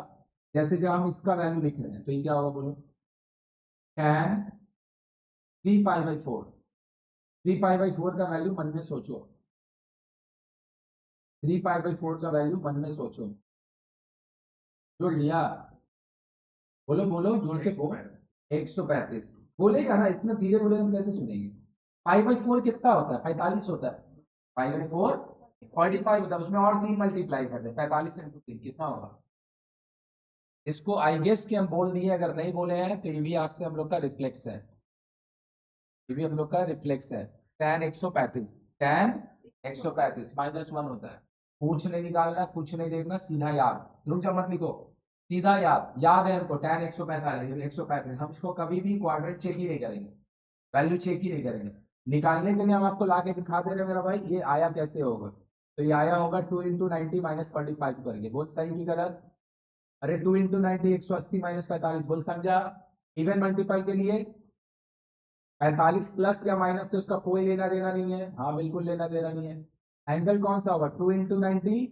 जैसे जब हम इसका वैल्यू लिख रहे हैं तो ये क्या होगा बोलो, tan 3π/4, 3π/4 का वैल्यू मन में सोचो, 3π/4 का वैल्यू मन में सोचो, जोड़ लिया? बोलो बोलो जोर से बोलो, 135। बोलेगा ना, इतना धीरे बोले हम कैसे सुनेंगे? π/4 कितना होता है? 45 होता है। π/4 45 होता है, उसमें और 3 मल्टीप्लाई कर दे, 45 इंटू 3 कितना होगा? इसको आई गेस कि हम बोल दिए, अगर नहीं बोले हैं तो ये भी आज से हम लोग का रिफ्लेक्स है, ये भी हम लोग का रिफ्लेक्स है। tan 135, tan 135 -1 होता है, कुछ नहीं निकालना, कुछ नहीं देखना, सीधा याद, रुक जा मत लिखो, सीधा याद, याद है हमको tan 145, 135, हम इसको कभी भी क्वाड्रेट चेक ही नहीं करेंगे, वैल्यू चेक ही नहीं करेंगे, निकालने के लिए हम आपको ला के दिखा दे रहे हैं मेरा भाई, ये आया कैसे होगा? तो ये आया होगा 2 इंटू 90 -45 करके, बोल सही की गलत? अरे 2 इंटू 90 180 -45, बोल समझा? इवन मल्टीपल के लिए 45 प्लस या माइनस से उसका कोई लेना देना नहीं है, हाँ बिल्कुल लेना देना नहीं है। एंगल कौन सा होगा? 2 इंटू 90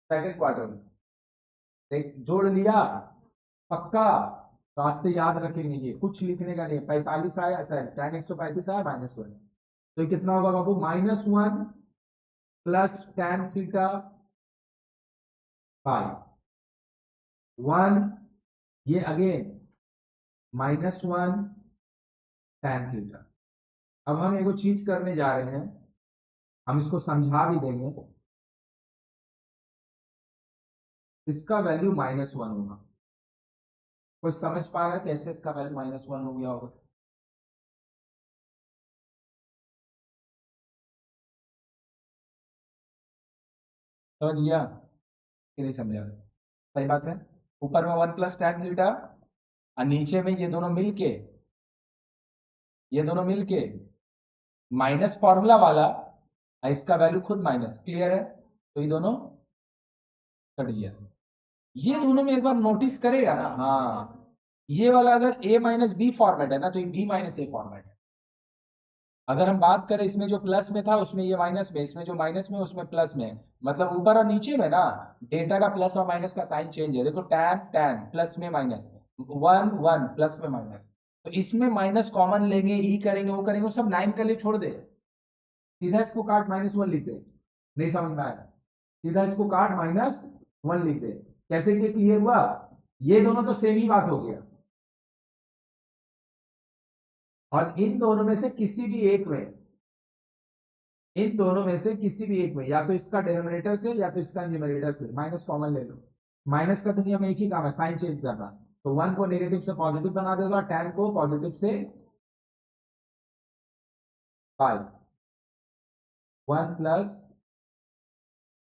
सेकेंड क्वार्टर में, देख जोड़ लिया, पक्का? रास्ते याद रखेंगे, ये कुछ लिखने का नहीं, 45 आया, tan 135 आया -1, तो ये कितना होगा बाबू? -1 प्लस tan थीटा बाय 1, ये अगेन -1 tan थीटा। अब हम एगो चीज करने जा रहे हैं, हम इसको समझा भी देंगे, इसका वैल्यू -1 होगा। कोई समझ पा रहा है कैसे इसका वैल्यू -1 हो गया होगा? समझ गया कि नहीं समझा? सही बात है। ऊपर में 1 + tan थीटा और नीचे में ये दोनों मिलके माइनस फॉर्मूला वाला और इसका वैल्यू खुद माइनस। क्लियर है? तो ये दोनों कट गया। ये दोनों में एक बार नोटिस करेगा ना, हाँ, ये वाला अगर a - b फॉर्मेट है ना, तो ये b - a फॉर्मेट है। अगर हम बात करें इसमें जो प्लस में था उसमें ये माइनस में, इसमें जो माइनस में उसमें प्लस में, मतलब ऊपर और नीचे में ना डेटा का प्लस और माइनस का साइन चेंज है। देखो टैन टैन प्लस में माइनस, 1 1 प्लस में माइनस। तो इसमें माइनस कॉमन लेंगे, ई करेंगे, वो करेंगे, वो सब 9 का लिए छोड़ दे, सीधा इसको काट -1 लिख दे। नहीं समझ में आया? सीधा इसको काट -1 लिख दे। कैसे कि क्लियर हुआ? ये दोनों तो सेम ही बात हो गया। और इन दोनों में से किसी भी एक में, इन दोनों में से किसी भी एक में, या तो इसका डिनोमिनेटर से या तो इसका न्यूमरेटर से माइनस कॉमन ले लो। माइनस का दुनिया में एक ही काम है, साइन चेंज करना। तो 1 को नेगेटिव से पॉजिटिव बना देगा, tan को पॉजिटिव से 5, 1 +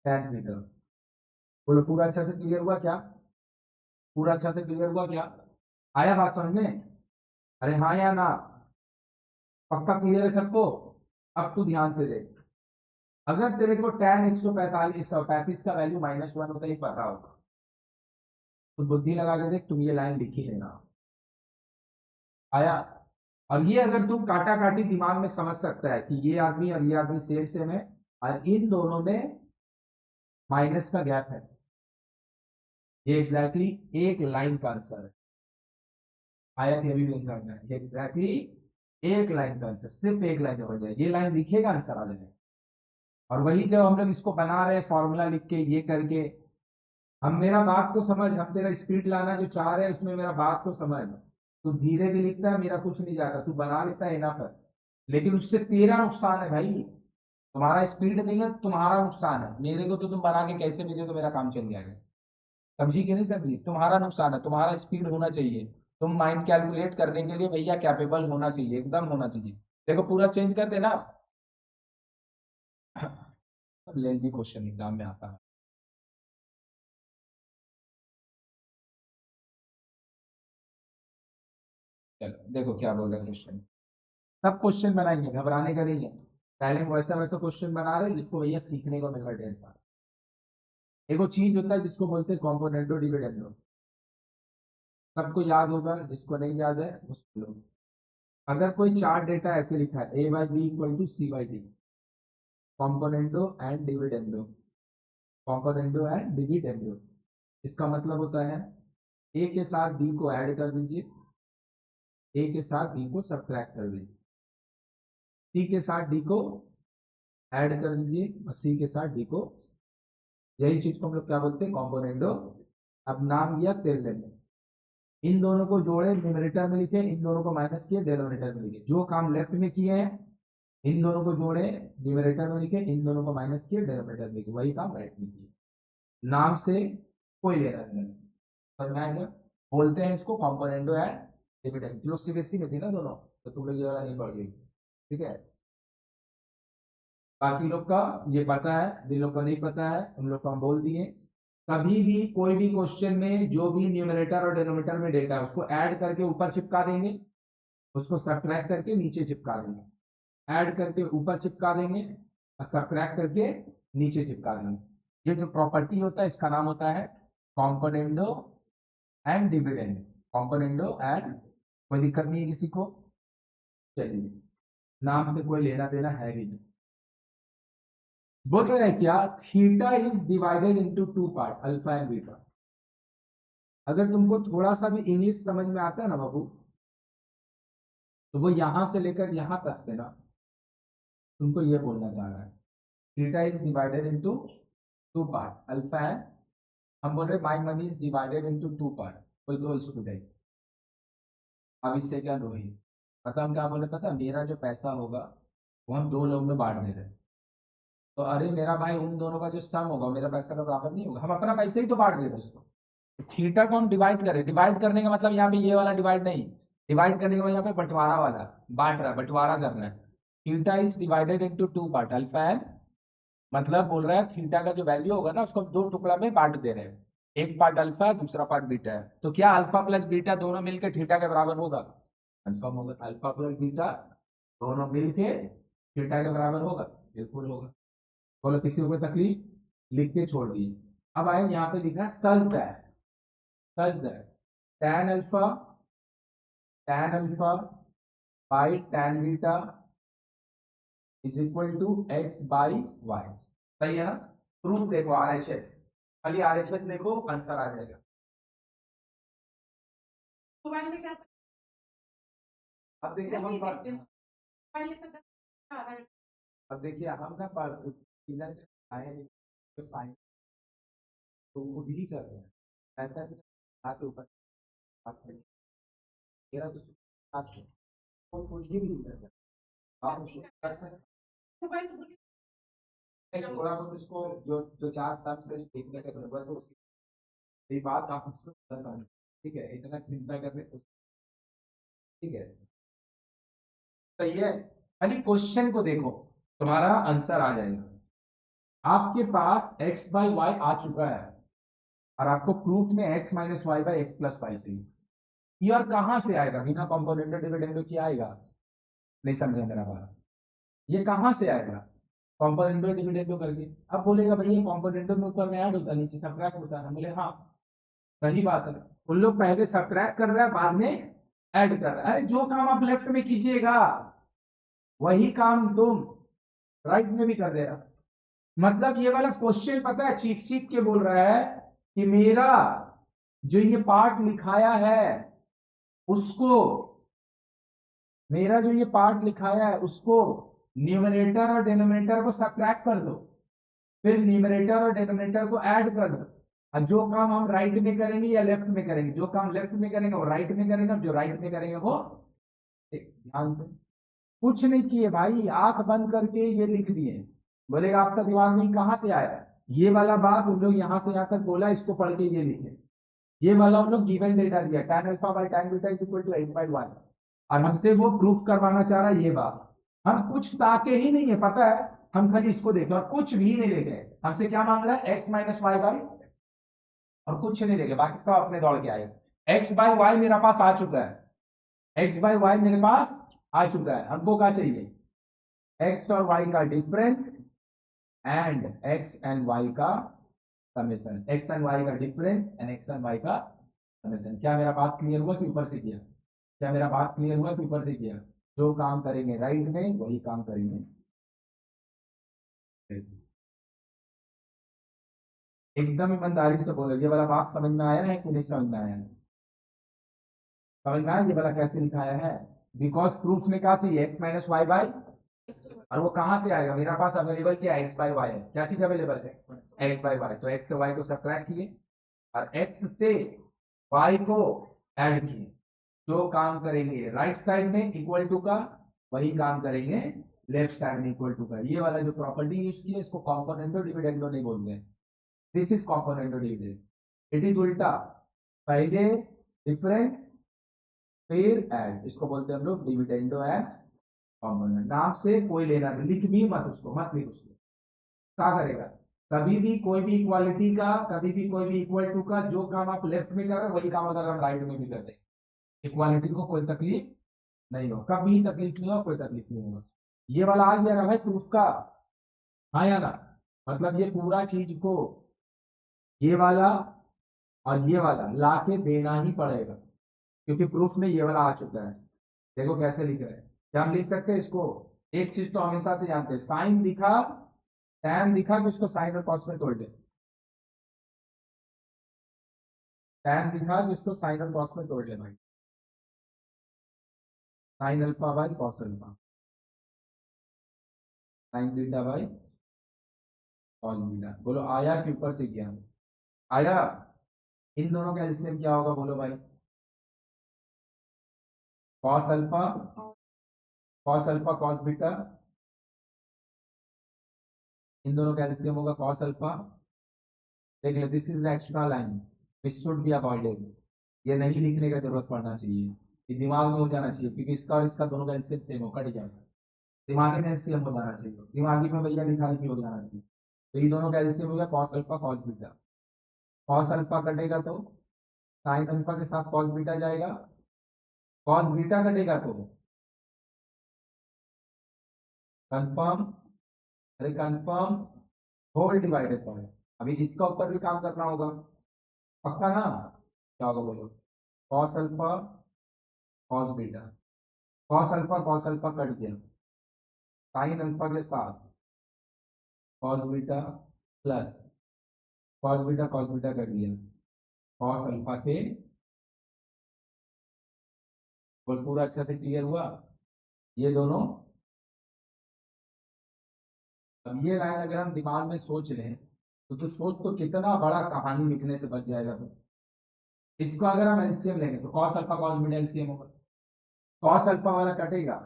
tan थीटा। बोलो पूरा अच्छा से क्लियर हुआ क्या? पूरा अच्छा से क्लियर हुआ क्या? आया बात समझ में? अरे हाँ या ना? पक्का क्लियर है सबको? अब तू ध्यान से देख। अगर तेरे को tan 135 का वैल्यू -1 होता ही पता होगा, तो बुद्धि लगा के देख, तुम ये लाइन लिख ही लेना। आया? और ये अगर तुम काटा काटी दिमाग में समझ सकता है कि ये आदमी और ये आदमी सेम सेम है और इन दोनों में माइनस का गैप है, ये एग्जैक्टली एक लाइन का आंसर है। आया कि अभी भी समझ में? ये एग्जैक्टली एक लाइन का आंसर, सिर्फ एक लाइन में हो जाए, ये लाइन लिखेगा आंसर आ जाएगा। और वही जब हम लोग इसको बना रहे फॉर्मूला लिख के ये करके, हम मेरा बात को समझ, हम तेरा स्पीड लाना जो चाह रहे हैं उसमें मेरा बात को समझ। तू धीरे भी लिखता है, मेरा कुछ नहीं जाता, तू बना लेता है इनफ है, लेकिन उससे तेरा नुकसान है भाई। तुम्हारा स्पीड नहीं है, तुम्हारा नुकसान है। मेरे को तो तुम बना के कैसे भी दे, तो मेरा काम चल जाएगा। समझी कि नहीं समझी? तुम्हारा नुकसान है, तुम्हारा स्पीड होना चाहिए। तुम माइंड कैलकुलेट करने के लिए भैया कैपेबल होना चाहिए, एकदम होना चाहिए। देखो पूरा चेंज कर देना। लेंथी क्वेश्चन एग्जाम में आता है। चलो देखो क्या बोल रहे हैं क्वेश्चन। सब क्वेश्चन बनाएंगे, घबराने का नहीं है। पहले हम वैसा वैसा क्वेश्चन बना रहे हैं जिसको भैया सीखने को मिल रहा है ढेर सारा। एक वो चीज होता है जिसको बोलते हैं कॉम्पोनेंटो डिविडेंडो। सबको याद होगा, जिसको नहीं याद है उसको लो। अगर कोई चार्ट डेटा ऐसे लिखा है A/B = C/D, componendo and dividendo, componendo and dividendo, इसका मतलब होता है ए के साथ बी को ऐड कर दीजिए, ए के साथ बी को सब्ट्रैक्ट कर दीजिए, सी के साथ डी को ऐड कर दीजिए और सी के साथ डी को, यही चीज को हम लोग क्या बोलते हैं? कॉम्पोनेंटो। अब नाम लिया तेरे ने, इन दोनों को जोड़े न्यूमरेटर में लिखे, इन दोनों को माइनस किए डेनोमिनेटर में लिखे। जो काम लेफ्ट में किए हैं, इन दोनों को जोड़े न्यूमरेटर में लिखे, इन दोनों को माइनस किए डेनोमिनेटर में लिखे, वही काम राइट में किए। नाम से कोई लेना नहीं। समझ में आएगा? बोलते हैं इसको कॉम्पोनेंटो है डिविडेंड। लोग सीबीएसई में थी ना दोनों, तो तुम लोग ये वाला नहीं पढ़ गई। ठीक है? बाकी लोग का ये पता है, जिन लोग को नहीं पता है उन लोग को हम बोल दिए। कभी भी कोई भी क्वेश्चन में जो भी न्यूमरेटर और डिनोमिनेटर में डेटा है उसको ऐड करके ऊपर चिपका देंगे, उसको सब्ट्रैक्ट करके नीचे चिपका देंगे। ऐड करके ऊपर चिपका देंगे और सब्ट्रैक्ट करके नीचे चिपका देंगे। ये जो प्रॉपर्टी होता है इसका नाम होता है componendo and dividend. Componendo and, कोई दिक्कत नहीं है किसी को? चलिए, नाम से कोई लेना देना है भी नहीं। बोल रहे हैं क्या? Theta is divided into 2 part, alpha and beta. अगर तुमको थोड़ा सा भी इंग्लिश समझ में आता है ना बाबू, तो वो यहां से लेकर यहां तक से ना तुमको ये बोलना चाह रहा है, theta is divided into 2 part, alpha and, हम बोल रहे my money is divided into 2 part. कोई दो स्टूडेंट, अब इससे क्या दो ही, पता हम क्या बोले? पता, मेरा जो पैसा होगा वो हम 2 लोग में बांट दे रहे हैं। तो अरे मेरा भाई उन दोनों का जो सम होगा मेरा पैसा का बराबर नहीं होगा, हम अपना पैसे ही तो बांट देते उसको। थीटा को हम डिवाइड करें, डिवाइड करने का मतलब यहाँ पे ये वाला डिवाइड नहीं, डिवाइड करने का मतलब यहाँ पे बंटवारा वाला, बांट रहा है, बंटवारा कर रहा है। Theta is divided into two part, alpha and, मतलब बोल रहा है थीटा का जो वैल्यू होगा ना उसको हम दो टुकड़ा में बांट दे रहे हैं, एक पार्ट अल्फा दूसरा पार्ट बीटा है। तो क्या अल्फा प्लस बीटा दोनों मिलकर थीटा के बराबर होगा? कंफर्म होगा, अल्फा प्लस बीटा दोनों मिलके थीटा के बराबर होगा, बिल्कुल होगा। बोलो किसी को कोई तकलीफ? लिख के छोड़ दिए। अब आए यहाँ पे लिखा है such that, such that tan alpha, tan alpha by tan beta is equal to X by Y. सही है ना? प्रूफ देखो आरएचएस, खाली आरएचएस देखो आंसर आ जाएगा। अब देखिए अब देखिए हम ना पर इधर से आए हैं, तो साइन तो खुद ही कर रहे हैं ऐसा नहीं, हाथ ऊपर हाथ से मेरा तो हाथ से वो खुद ही नहीं कर सकते, आप उसको कर सकते हैं थोड़ा बहुत उसको जो जो चार सब से देखने का जरूरत है उसकी बात आप उसको बता पाएंगे। ठीक है, इतना चिंता करने ठीक है, सही है। खाली क्वेश्चन को देखो, तुम्हारा आंसर आ जाएगा। आपके पास x बाई वाई आ चुका है और आपको प्रूफ में x minus Y by X plus Y चाहिए। ये और कहां से आएगा? बिना कॉम्पोनेंटो डिविडेंडो की आएगा? नहीं समझे मेरा बात? ये कहां से आएगा? कॉम्पोनेंटो डिविडेंडो करके। अब बोलेगा भैया कॉम्पोनेंटो में ऊपर में ऐड होता है नीचे सब्ट्रैक्ट होता है, हम बोले हाँ सही बात है। उन लोग पहले सब्ट्रैक्ट कर रहा है बाद में ऐड कर रहा है। अरे जो काम आप लेफ्ट में कीजिएगा वही काम तुम राइट में भी कर दे रहा। मतलब ये वाला क्वेश्चन पता है चीख चीख के बोल रहा है कि मेरा जो ये पार्ट लिखाया है उसको, मेरा जो ये पार्ट लिखाया है उसको न्यूमरेटर और डिनोमिनेटर को सब्ट्रैक्ट कर दो, फिर न्यूमरेटर और डिनोमिनेटर को ऐड कर दो। और जो काम हम राइट में करेंगे या लेफ्ट में करेंगे, जो काम लेफ्ट में करेंगे वो राइट में करेंगे, और जो राइट में करेंगे वो ध्यान से। कुछ नहीं किए भाई, आंख बंद करके ये लिख दिए। बोलेगा आपका दिमाग में कहां से आया? ये वाला बात उन लोग यहां से यहां तक बोला, इसको पढ़ के ये लिखे। ये वाला हम लोग गिवन डेटा दिया tan alpha by tan beta is equal to x by y, और हमसे वो प्रूफ करवाना चाह रहा है ये बात। हम कुछ ताके ही नहीं है पता है, हम खाली इसको देखे और कुछ भी नहीं देखे। हमसे क्या मांग रहा है? x माइनस वाई बाई, और कुछ नहीं देखे, बाकी सब अपने दौड़ के आए। x बाई वाई मेरा पास आ चुका है, x बाई वाई मेरे पास आ चुका है। हमको क्या चाहिए? x और y का difference and x and y का समेशन, x एंड y का difference and x and y का समेशन। क्या मेरा बात क्लियर हुआ कि ऊपर से किया? क्या मेरा बात क्लियर हुआ कि ऊपर से किया? जो काम करेंगे राइट में वही काम करेंगे। एकदम ईमानदारी से बोलो, ये वाला बात समझ में आया है कि नहीं समझ में आया है? समझ में आया ये वाला कैसे लिखाया है? बिकॉज प्रूफ में क्या चाहिए? x माइनस वाई बाई, और वो कहां से आएगा? मेरा पास अवेलेबल क्या है? x बाई वाई है। क्या चीज अवेलेबल है? x by Y. तो x से y को सब्ट्रैक्ट किए और x से y को ऐड किए। जो काम करेंगे राइट साइड में इक्वल टू का वही काम करेंगे लेफ्ट साइड में इक्वल टू का। ये वाला जो प्रॉपर्टी यूज की है इसको कॉम्पोनेंटो डिविडेंडो नहीं बोलते, this is componendo dividend. It is उल्टा, पहले डिफरेंस फिर ऐड, इसको बोलते हैं हम लोग डिविडेंडो एंड कॉम्पोनेंट। नाम से कोई लेना नहीं, लिख भी मत उसको, मत लिख उसको। क्या करेगा? कभी भी कोई भी इक्वालिटी का, कभी भी कोई भी इक्वल टू का जो काम आप लेफ्ट में कर रहे हैं वही काम अगर हम राइट में भी कर दें, इक्वालिटी को कोई तकलीफ नहीं हो, कभी तकलीफ नहीं हो, कोई तकलीफ नहीं होगा। ये वाला आ गया ना भाई प्रूफ का, हाँ या ना? मतलब ये पूरा चीज को ये वाला और ये वाला ला के देना ही पड़ेगा, क्योंकि प्रूफ में ये वाला आ चुका है। देखो कैसे लिख रहे हैं, क्या हम लिख सकते हैं इसको? एक चीज तो हमेशा से जानते हैं, साइन दिखा टैन दिखा कि उसको साइन और कॉस में तोड़ दे, टैन दिखा कि उसको साइन और कॉस में तोड़ दे भाई, sine alpha by cos alpha, sine beta by cos beta. बोलो आया कि ऊपर से किया? आया। इन दोनों का एलसीएम क्या होगा बोलो भाई? Cos alpha, cos alpha cos beta, इन दोनों का एलसीएम होगा कॉस अल्फा। देख ले, this is the extra line which should be avoided. ये नहीं लिखने का जरूरत पड़ना चाहिए, ये दिमाग में हो जाना चाहिए, क्योंकि इसका और इसका दोनों का एलसीएम सेम हो, कट जाएगा। दिमागी में एलसीएम हो जाना चाहिए, दिमागी में भैया लिखाई भी हो जाना चाहिए। तो इन दोनों का एलसीएम हो गया cos alpha cos beta. Cos alpha कटेगा तो साइन अल्फा के साथ कॉस बीटा जाएगा, कॉस बीटा कटेगा तो कंफर्म, अरे कंफर्म होल डिवाइडेड बाय। अभी इसका ऊपर भी काम करना होगा, पक्का ना? क्या होगा बोलो? Cos alpha cos beta, cos alpha cut गया, साइन अल्फा के साथ cos beta plus cos beta cut गया, कॉस अल्फा के। और पूरा अच्छा से क्लियर हुआ ये दोनों। अब ये लाइन अगर हम दिमाग में सोच लें तो तू सोच तो कितना बड़ा कहानी लिखने से बच जाएगा तो। इसको अगर हम एलसीएम लेंगे तो cos alpha cos beta LCM होगा, कॉस अल्फा वाला कटेगा,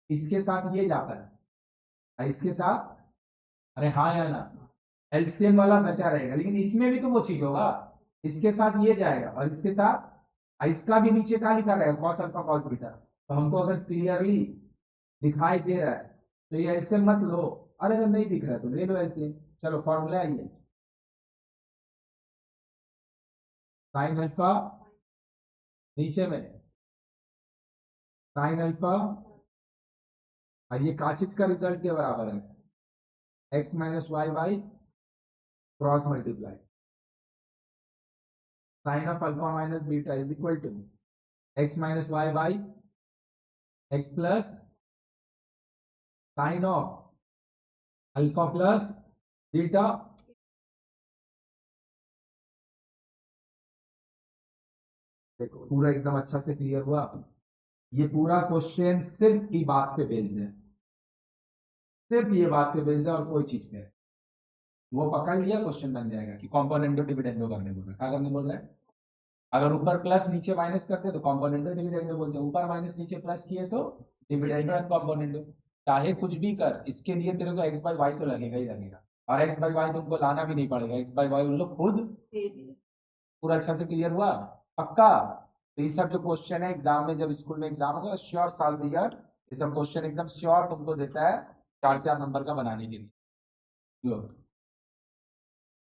इसके साथ ये जाता है और इसके साथ, अरे हाँ या ना, एलसीएम वाला बचा रहेगा, लेकिन इसमें भी तो वो चीज होगा, इसके साथ ये जाएगा और इसके साथ, और इसका भी नीचे क्या लिखा रहेगा कॉस अल्फा कॉस बीटा। तो हमको अगर क्लियरली दिखाई दे रहा है तो ये एलसीएम मत लो, और अगर नहीं दिख रहा है तो ले लो एलसीएम। चलो फॉर्मूला आइए, साइन अल्फा नीचे में साइन अल्फा, और ये का चीज का रिजल्ट के बराबर है X minus Y by cross multiply. Sine of alpha minus beta is equal to X minus Y by X plus sine of alpha plus beta. देखो पूरा एकदम अच्छा से क्लियर हुआ। ये पूरा क्वेश्चन सिर्फ की बात पे बेस्ड है, सिर्फ ये बात पे बेस्ड है और कोई चीज पे। वो पकड़ लिया क्वेश्चन बन जाएगा कि कॉम्पोनेंटो डिविडेंडो करने बोल रहा है, क्या करने बोल रहा है? अगर ऊपर प्लस नीचे माइनस करते तो कॉम्पोनेंटो डिविडेंडो बोलते हैं, ऊपर माइनस नीचे प्लस किए तो डिविडेंडो एंड कॉम्पोनेंटो। चाहे कुछ भी कर, इसके लिए तेरे को एक्स बाई वाई तो लगेगा ही लगेगा, और एक्स बाई वाई तुमको लाना भी नहीं पड़ेगा, एक्स बाई वाई उन लोग खुद। पूरा अच्छा से क्लियर हुआ, पक्का? तो ये सब जो क्वेश्चन है एग्जाम में, जब स्कूल में एग्जाम होगा, श्योर साल दिया, ये सब क्वेश्चन एकदम श्योर तुमको देता है 4-4 नंबर का बनाने के लिए। लो,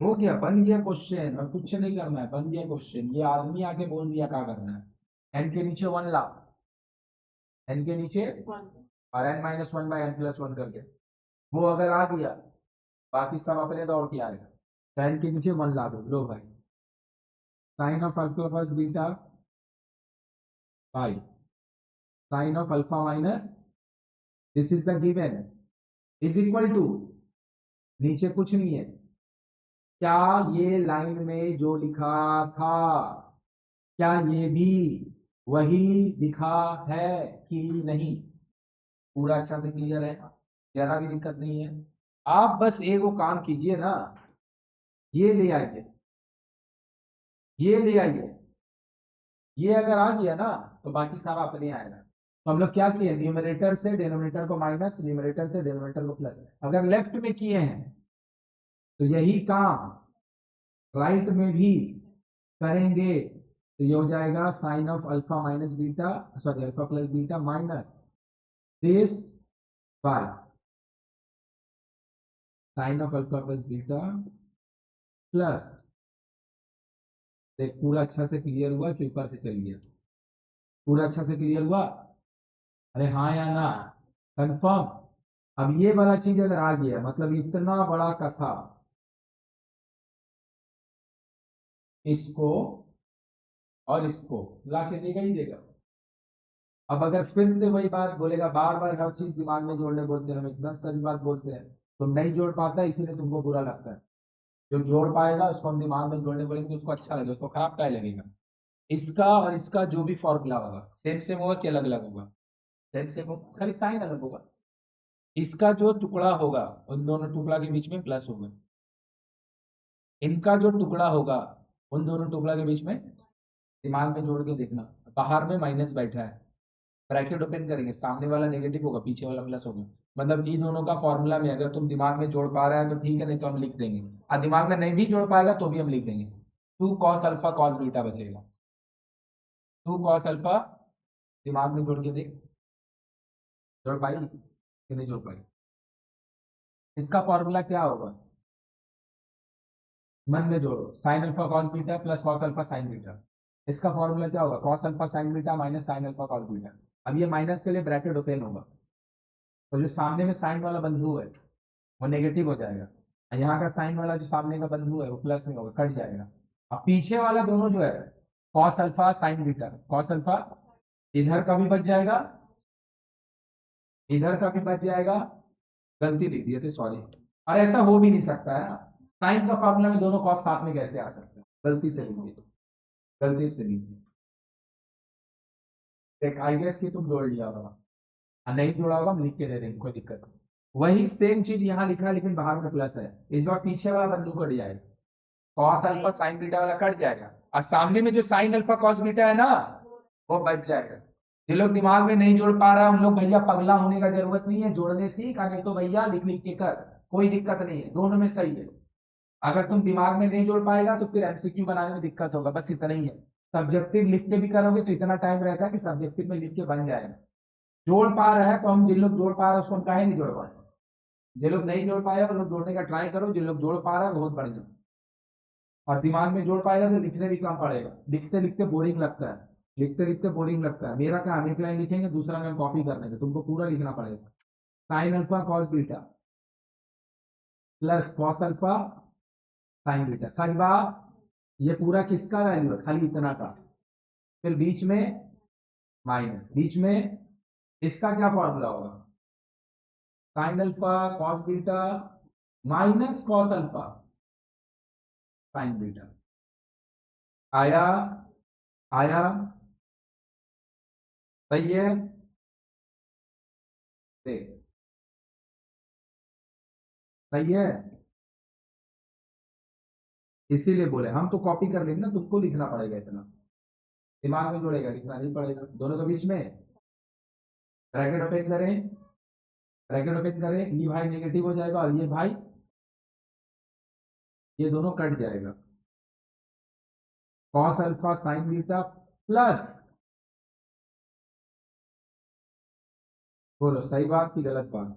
हो गया, बन गया क्वेश्चन, और कुछ नहीं करना है, बन गया क्वेश्चन। ये आदमी आके बोल दिया क्या करना है, एन के नीचे 1 ला, एन के नीचे और N minus one by N plus one करके, वो अगर आ गया बाकी सब अपने दौड़ के आएगा। तो एन के नीचे 1 ला दो, लो भाई, sine of alpha plus beta by sine of alpha minus, this is the given, is equal to, नीचे कुछ नहीं है, क्या ये लाइन में जो लिखा था क्या ये भी वही लिखा है कि नहीं? पूरा अच्छा से क्लियर है, जरा भी दिक्कत नहीं है। आप बस एक वो काम कीजिए ना, ये ले आइए, ये ले आइए, ये अगर आ गया ना तो बाकी सारा अपने आएगा। तो हम लोग क्या किए, न्यूमरेटर से डिनोमिनेटर को माइनस, न्यूमरेटर से डिनोमिनेटर को प्लस। अगर लेफ्ट में किए हैं तो यही काम राइट में भी करेंगे, तो ये हो जाएगा sine of alpha minus beta, sorry alpha plus beta minus this by sine of alpha plus beta plus, देख पूरा अच्छा से क्लियर हुआ कि ऊपर से चल गया? पूरा अच्छा से क्लियर हुआ? अरे हाँ या ना, कंफर्म? अब ये वाला चीज अगर आ गया, मतलब इतना बड़ा कथा, इसको और इसको ला के देगा ही देगा। अब अगर फिर से वही बात बोलेगा, बार बार हर चीज दिमाग में जोड़ने बोलते हैं, हम एकदम सच बात बोलते हैं, तो नहीं जोड़ पाता है, इसीलिए तुमको बुरा लगता है। जो जोड़ पाएगा उसको हम दिमाग में जोड़ने बोलेंगे, उसको अच्छा लगेगा, उसको खराब क्या लगेगा? इसका और इसका जो भी फॉर्मूला होगा सेम सेम होगा कि अलग अलग होगा? सेम सेम होगा, खाली साइन अलग होगा। इसका जो टुकड़ा होगा उन दोनों टुकड़ा के बीच में प्लस होगा, इनका जो टुकड़ा होगा उन दोनों टुकड़ा के बीच में, दिमाग में जोड़ के देखना, बाहर में माइनस बैठा है, ब्रैकेट ओपन करेंगे, सामने वाला नेगेटिव होगा, पीछे वाला प्लस होगा, मतलब इन दोनों का फॉर्मूला में अगर तुम दिमाग में जोड़ पा रहे हैं तो ठीक है, नहीं तो हम लिख देंगे। और दिमाग में नहीं भी जोड़ पाएगा तो भी हम लिख देंगे। 2 cos अल्फा cos बीटा बचेगा। 2 cos अल्फा, दिमाग में जोड़ के देख, जोड़ पाई कि नहीं जोड़ पाई? इसका फॉर्मूला क्या होगा? मन में जोड़ो, sign alpha cos beta plus cos alpha sine beta. इसका फॉर्मूला क्या होगा? Cos alpha sine beta minus sign alpha cos beta. अब ये माइनस के लिए ब्रैकेट ओपन होगा, तो जो सामने में साइन वाला बंधु है वो नेगेटिव हो जाएगा, और यहाँ का साइन वाला जो सामने का बंधु है वो प्लस में होगा, कट जाएगा। अब पीछे वाला दोनों जो है, cos alpha sine beta, cos alpha इधर का भी बच जाएगा, इधर का भी बच जाएगा। गलती लिख दिए थे, सॉरी। और ऐसा हो भी नहीं सकता है ना, साइन का फॉर्मूला में दोनों कॉस साथ में कैसे आ सकते हैं? गलती से लिख दिए, गलती से लिख दिए। देख, आई गेस कि तुम जोड़ लिया होगा, और नहीं जोड़ा होगा हम लिख के दे देंगे, कोई दिक्कत नहीं। वही सेम चीज यहाँ लिखा है, लेकिन बाहर में प्लस है। इस बार पीछे वाला बंधु कट जाएगा, कॉस अल्फा साइन बीटा वाला कट जाएगा, और सामने में जो साइन अल्फा कॉस बीटा है ना, वो बच जाएगा। जो लोग दिमाग में नहीं जोड़ पा रहा है उन लोग भैया पगला होने का जरूरत नहीं है, जोड़ने सीख, नहीं तो भैया लिख लिख के कर, कोई दिक्कत नहीं है, दोनों में सही है। अगर तुम दिमाग में नहीं जोड़ पाएगा तो फिर एमसीक्यू बनाने में दिक्कत होगा, बस इतना ही है। सब्जेक्टिव लिख के भी करोगे तो इतना टाइम रहता है कि सब्जेक्टिव में लिख के बन जाएगा। जोड़ पा रहा है तो हम, जिन लोग जोड़ पा रहे हैं उसको हम काहे नहीं जोड़ पाए? जिन लोग नहीं जोड़ पाए वो लोग जोड़ने का ट्राई करो, जिन लोग जोड़ पा रहा है बहुत बढ़िया। और दिमाग में जोड़ पाएगा तो लिखने भी कम पड़ेगा, लिखते लिखते बोरिंग लगता है, लिखते लिखते बोरिंग लगता है। मेरा काम, एक लाइन लिखेंगे दूसरा में कॉपी करने का, तुमको पूरा लिखना पड़ेगा। Sign alpha cos beta plus cos alpha sine beta, sine bar ये पूरा किसका वैल्यू है? खाली इतना का। फिर बीच में माइनस, बीच में इसका क्या फॉर्मूला होगा? Sign alpha cos beta minus cos alpha sine beta. आया? आया? सही है? देख, सही है। इसीलिए बोले हम तो कॉपी कर लेंगे ना, तुमको लिखना पड़ेगा इतना, दिमाग में जोड़ेगा, लिखना नहीं पड़ेगा। दोनों के बीच में ब्रैकेट ओपन करें, ब्रैकेट ओपन करें, ये भाई नेगेटिव हो जाएगा और ये भाई, ये दोनों कट जाएगा। Cos alpha sine beta plus, बोलो सही बात की गलत बात?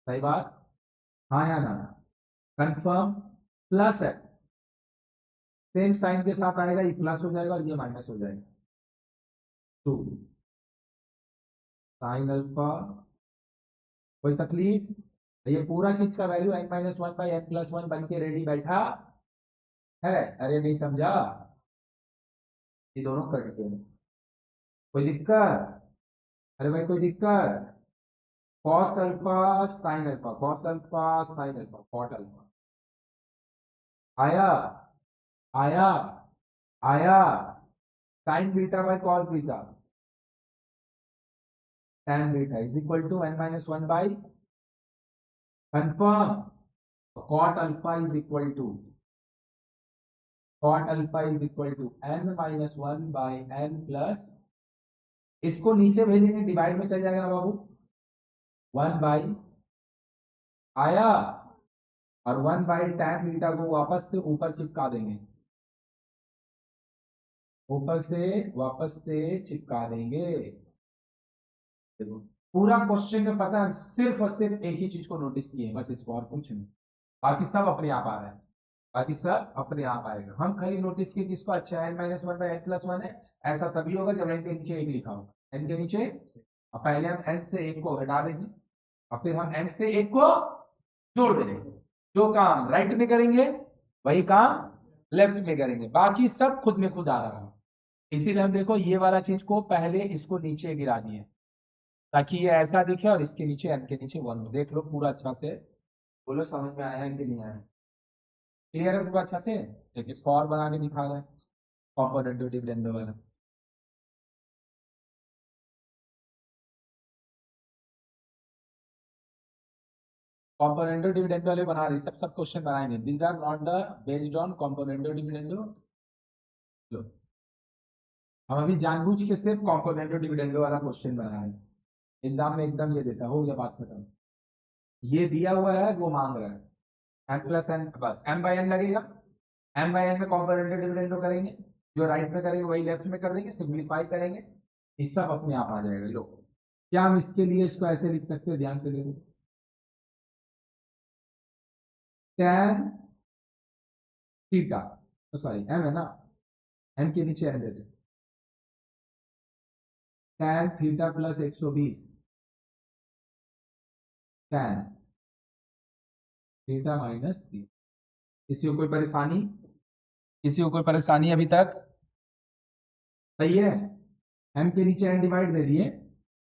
सही बात, हाँ या ना? कंफर्म? प्लस है, सेम साइन के साथ आएगा, ये प्लस हो जाएगा और ये माइनस हो जाएगा। 2 साइन अल्फा, कोई तकलीफ? ये पूरा चीज का वैल्यू n-1/n+1 बन के रेडी बैठा है। अरे नहीं समझा? ये दोनों कट गए, कोई दिक्कत? अरे भाई कोई दिक्कत? Cos alpha sine alpha, cos alpha sine alpha, cot alpha. आया? आया? आया? Sine beta by cos beta, tan beta is equal to n-1 by, confirm? Cot alpha is equal to, cot alpha is equal to n-1 by n plus, इसको नीचे भेजेंगे divide में चल जाएगा ना बाबू, 1 बाई, आया? और 1 बाई tan बीटा को वापस से ऊपर चिपका देंगे, ऊपर से वापस से चिपका देंगे। देखो, पूरा क्वेश्चन में पता है, सिर्फ और सिर्फ एक ही चीज को नोटिस किए बस, इसको और कुछ नहीं। बाकी सब अपने आप आ रहा है, बाकी सब अपने आप आएगा। हम खाली नोटिस किए किसको? अच्छा n-1/n+1 है, ऐसा तभी होगा जब n के नीचे एक लिखा हो, n के नीचे। और पहले हम n से 1 को हटा देंगे, और फिर हम n से 1 को जोड़ देंगे। जो काम राइट में करेंगे वही काम लेफ्ट में करेंगे, बाकी सब खुद में खुद आ रहा है। इसीलिए हम देखो ये वाला चीज को पहले इसको नीचे गिरा दिए, ताकि ये ऐसा दिखे और इसके नीचे n के नीचे 1 हो। देख लो पूरा अच्छा से, बोलो समझ में आया है कि नहीं आया? क्लियर है पूरा अच्छा से? देखिए फॉर बना के दिखा रहा है, कॉम्पोनेंट डिविडेंड वाला। कॉम्पोनेंटो डिविडेंड वाले बना रही, सब सब क्वेश्चन बनाएंगे। These are not the based on componendo dividendo. हम अभी जानबूझ के सिर्फ कॉम्पोनेंटो डिविडेंडो वाला क्वेश्चन बना रहे हैं। एग्जाम में एकदम ये देता हो गया, बात खत्म। ये दिया हुआ है, वो मांग रहा है एम प्लस एन, बस एम बाई एन लगेगा। एम बाई एन में कॉम्पोनेंट डिविडेंडो करेंगे, जो राइट में करेंगे वही लेफ्ट में कर देंगे, सिंप्लीफाई करेंगे, ये सब अपने आप आ जाएगा। लो, क्या हम इसके लिए इसको ऐसे लिख सकते हैं, ध्यान से देखो, tan थीटा, सॉरी एम है ना, एम के नीचे एन देते, tan theta plus 120, tan theta minus 30। किसी को कोई परेशानी, किसी को कोई परेशानी अभी तक? सही है। एम के नीचे एन डिवाइड दे दिए,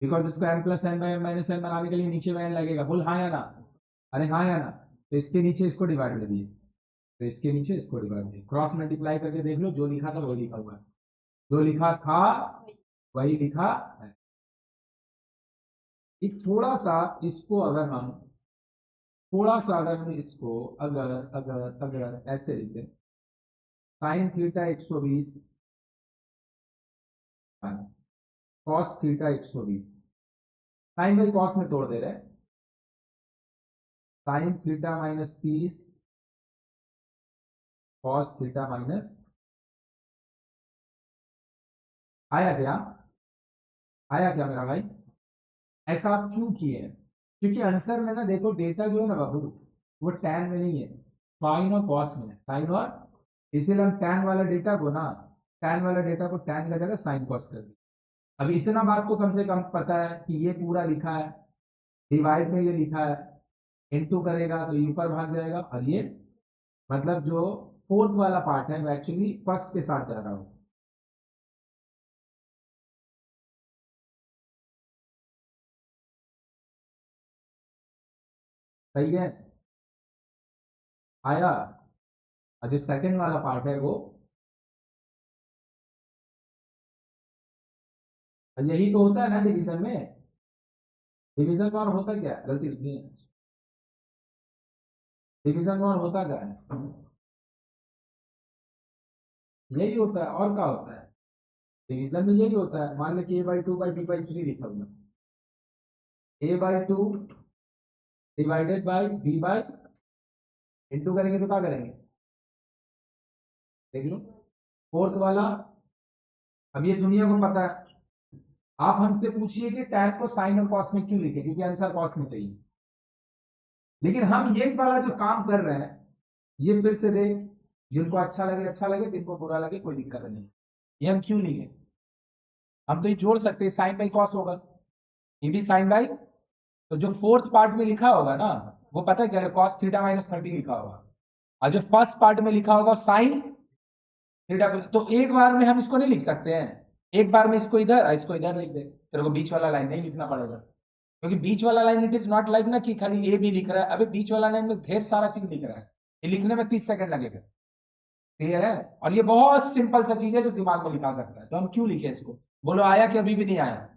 बिकॉज इसको M plus N by M minus N बनाने के लिए नीचे में एन लगेगा। बोल हाँ या ना, अरे हाँ या ना। तो इसके नीचे इसको डिवाइड दे दिए, तो इसके नीचे इसको डिवाइड दिए, क्रॉस मल्टीप्लाई करके देख लो, जो लिखा था वही लिखा हुआ है, जो लिखा था वही लिखा है। एक थोड़ा सा इसको अगर हम, थोड़ा सा अगर हम इसको अगर अगर अगर ऐसे लिखें, sine theta 120 cos theta 120, sine by cos में तोड़ दे रहे हैं, sine theta minus 30 cos theta minus, आया क्या? आया क्या मेरा भाई? ऐसा आप क्यों किए हैं? क्योंकि आंसर में ना देखो, डेटा जो है ना बाबू, वो टैन में नहीं है, साइन और कॉस में है, साइन और, इसीलिए हम टैन वाला डेटा को ना, टैन वाला डेटा को टैन का जगह साइन कॉस कर दिया। अब इतना बात को कम से कम पता है कि ये पूरा लिखा है, डिवाइड में ये लिखा है, इनटू करेगा तो ये ऊपर भाग जाएगा, और ये मतलब जो फोर्थ वाला पार्ट है वो एक्चुअली फर्स्ट के साथ जा रहा हो। सही है, आया। और जो सेकंड वाला पार्ट है वो, और यही तो होता है ना डिवीजन में, डिवीजन में और होता क्या है? गलती नहीं है, डिवीजन में और होता क्या है? यही होता है, और क्या होता है? डिवीजन में यही होता है। मान लो कि a/2 बाई b/3 लिखा हुआ है, a/2 divided by b/, into करेंगे तो क्या करेंगे, देख लो, फोर्थ वाला। अब ये दुनिया को पता है, आप हमसे पूछिए कि टैन को साइन और कॉस में क्यों लिखे, क्योंकि आंसर कॉस में चाहिए। लेकिन हम ये वाला जो काम कर रहे हैं, ये फिर से देख, जिनको अच्छा लगे, जिनको बुरा लगे कोई दिक्कत नहीं, ये हम क्यों लिखे? हम तो ये जोड़ सकते हैं, साइन बाई कॉस होगा, ये भी साइन बाई, तो जो फोर्थ पार्ट में लिखा होगा ना, वो पता है क्या, कॉस थीटा माइनस 30 लिखा होगा, और जो फर्स्ट पार्ट में लिखा होगा साइन थीटा। तो एक बार में हम इसको नहीं लिख सकते हैं, एक बार में इसको इधर और इसको इधर लिख दे, तेरे को बीच वाला लाइन नहीं लिखना पड़ेगा, क्योंकि बीच वाला line it is not like ना कि खाली ए बी लिख रहा है, अबे बीच वाला लाइन में ढेर सारा चीज लिख रहा है, ये लिखने में 30 सेकंड लगेगा। क्लियर है? और ये बहुत सिंपल सा चीज है जो दिमाग में लिखा सकता है, तो हम क्यों लिखे इसको? बोलो आया कि अभी भी नहीं आया?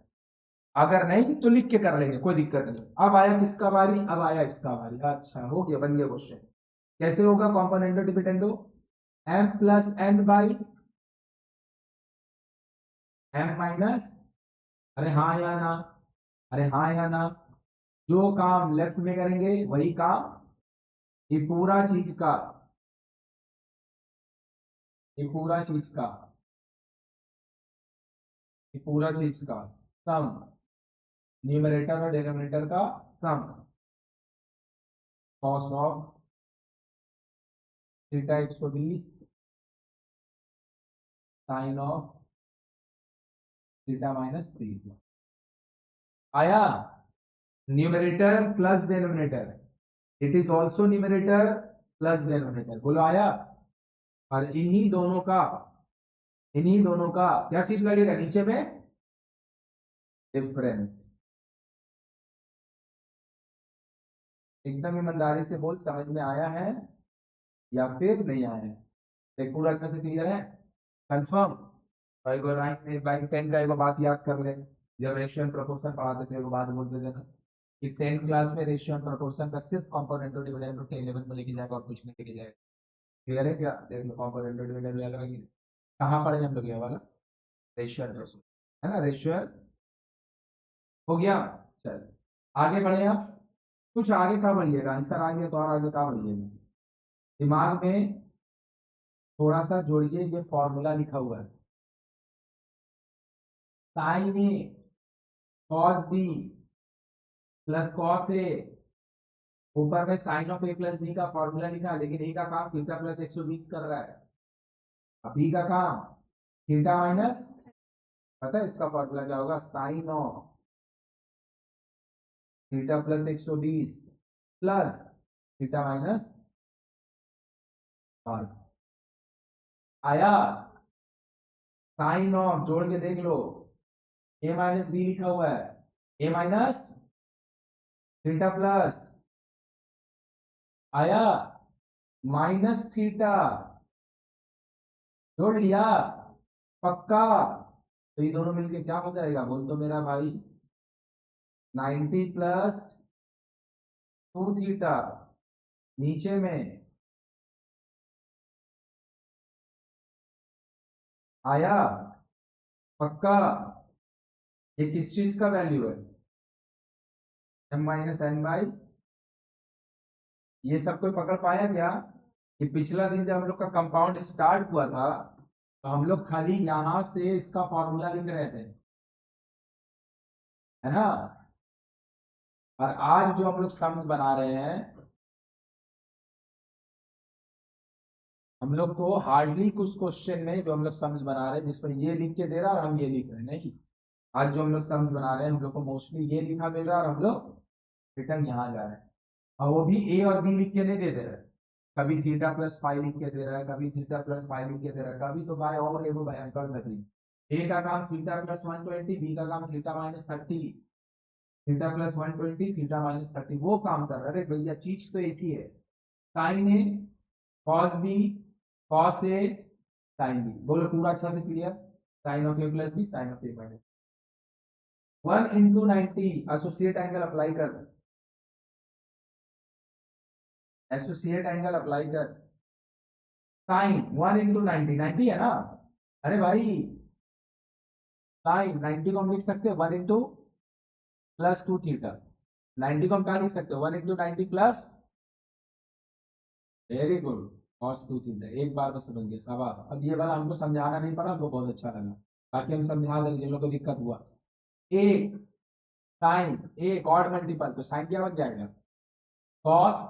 अगर नहीं तो लिख के कर लेंगे, कोई दिक्कत नहीं। अब आया किसका बारी? अब आया इसका बारी। अच्छा हो गया, बन गया क्वेश्चन। कैसे होगा componendo dividendo? M plus N by M minus, अरे हाँ या ना, अरे हाँ या ना, जो काम लेफ्ट में करेंगे वही काम, ये पूरा चीज का, ये पूरा चीज का, ये पूरा चीज का सम, न्यूमरेटर और डिनोमिनेटर का sum, cos of theta 120 sine of theta minus 30। आया? Numerator plus denominator, it is also numerator plus denominator, बोलो आया? और इन्हीं दोनों का क्या चीज लगेगा नीचे में? डिफरेंस। एकदम ईमानदारी से बोल, समझ में आया है या फिर नहीं आया है? एक पूरा अच्छा से क्लियर है, कंफर्म? भाई को नाइन बाई 10 का एक बात याद कर ले, जब रेशियो एंड प्रोपोर्शन पढ़ाते थे वो बात बोलते थे ना, कि 10 क्लास में रेशियो एंड प्रोपोर्शन का सिर्फ कंपोनेंट डिविडेंड 11 में लेके जाएगा और कुछ नहीं लेके जाएगा। क्लियर है क्या? देख लो, कंपोनेंट डिविडेंड याद रखिए, कहाँ पढ़े हम लोग ये वाला, रेशियो एंड प्रोपोर्शन, है ना, रेशियो हो गया। चल आगे बढ़े आप। कुछ आगे का बढ़िएगा, आंसर आ गया तो और आगे का बढ़िएगा। दिमाग में थोड़ा सा जोड़िए, ये फॉर्मूला लिखा हुआ है, sine A cos B plus cos A, ऊपर में sine of A plus B का फॉर्मूला लिखा है, लेकिन ए का काम थीटा प्लस 120 कर रहा है, अब बी का काम थीटा माइनस, पता है इसका फॉर्मूला क्या होगा, sine of theta plus 120 plus theta minus और आया, साइन ऑफ जोड़ के देख लो, ए माइनस बी लिखा हुआ है, ए माइनस थीटा प्लस आया माइनस थीटा, जोड़ लिया, पक्का। तो ये दोनों मिलके क्या हो जाएगा, बोल तो मेरा भाई, 90 प्लस 2 थीटा, नीचे में आया, पक्का। ये किस चीज का वैल्यू है, एम माइनस एन बाई, ये सब कोई पकड़ पाया क्या, कि पिछला दिन जब हम लोग का कंपाउंड स्टार्ट हुआ था तो हम लोग खाली यहां से इसका फॉर्मूला लिख रहे थे, है ना, और आज जो हम लोग सम्स बना रहे हैं, हम लोग को हार्डली कुछ क्वेश्चन में जो हम लोग सम्स बना रहे हैं जिसमें ये लिख के दे रहा है और हम ये लिख रहे हैं, नहीं, आज जो हम लोग सम्स बना रहे हैं हम लोग को मोस्टली ये लिखा मिल रहा है और हम लोग रिटर्न यहाँ जा रहे हैं, और वो भी ए और बी लिख के नहीं दे रहे, कभी थीटा प्लस फाइव लिख के दे रहा है, कभी थीटा प्लस फाइव लिख के दे रहा है, कभी तो बाय और एगो भयंकर तकलीफ, ए का काम थीटा प्लस 120, बी का काम theta minus 30, theta plus 120 theta minus 30, वो काम कर रहा है। अरे भैया चीज तो एक ही है, साइन ए कॉस बी, कॉस ए साइन बी, बोलो पूरा अच्छा से clear, sine of A plus B sine of A minus 1 into 90, associate angle apply कर, एसोसिएट एंगल अप्लाई कर, साइन 1 into 90, 90 है ना, अरे भाई साइन 90 को हम लिख सकते हैं 1 into +2 थीटा, 90 को हम क्या लिख सकते हैं 1 into 90 plus, very good, cos 2 theta, एक बार में समझ गए, शाबाश। अब ये वाला हमको समझाना नहीं पड़ा, हमको बहुत अच्छा लगा, ताकि हम समझा दें जिन लोगों को दिक्कत हुआ, एक साइन एक ऑड मल्टीपल, तो साइन क्या बन जाएगा, cos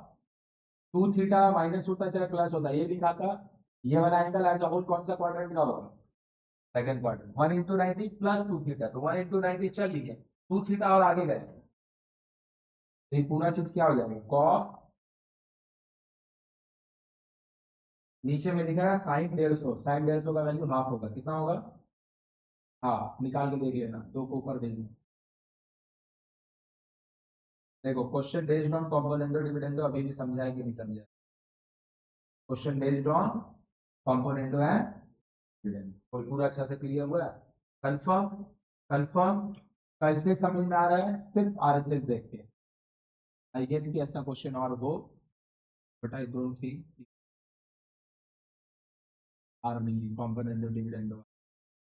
2 थीटा, माइनस होता है चाहे प्लस होता है, ये लिखा था, ये वाला एंगल एज अ होल कौन सा क्वाड्रेंट का होगा, सेकंड क्वाड्रेंट, 1 into 90 +2 थीटा, तो 1 into 90 चल लिया, 2 थीटा और आगे गए, तो ये पूरा चीज क्या हो जाएगा, कॉस, नीचे में लिखा है साइन 150, साइन 150 का वैल्यू हाफ होगा, कितना होगा, हाँ निकाल के देख लेना, दो को ऊपर देख लेना, देखो question based on componendo dividendo अभी भी समझा है कि नहीं समझा, question based on componendo and dividendo, और पूरा अच्छा से क्लियर हुआ है, कंफर्म, कंफर्म, कैसे समझ में आ रहा है, सिर्फ आरएचएस देख के, आई गेस कि ऐसा क्वेश्चन और हो, बट आई डोंट थिंक आर मिली कॉम्पोनेंटो डिविडेंडो,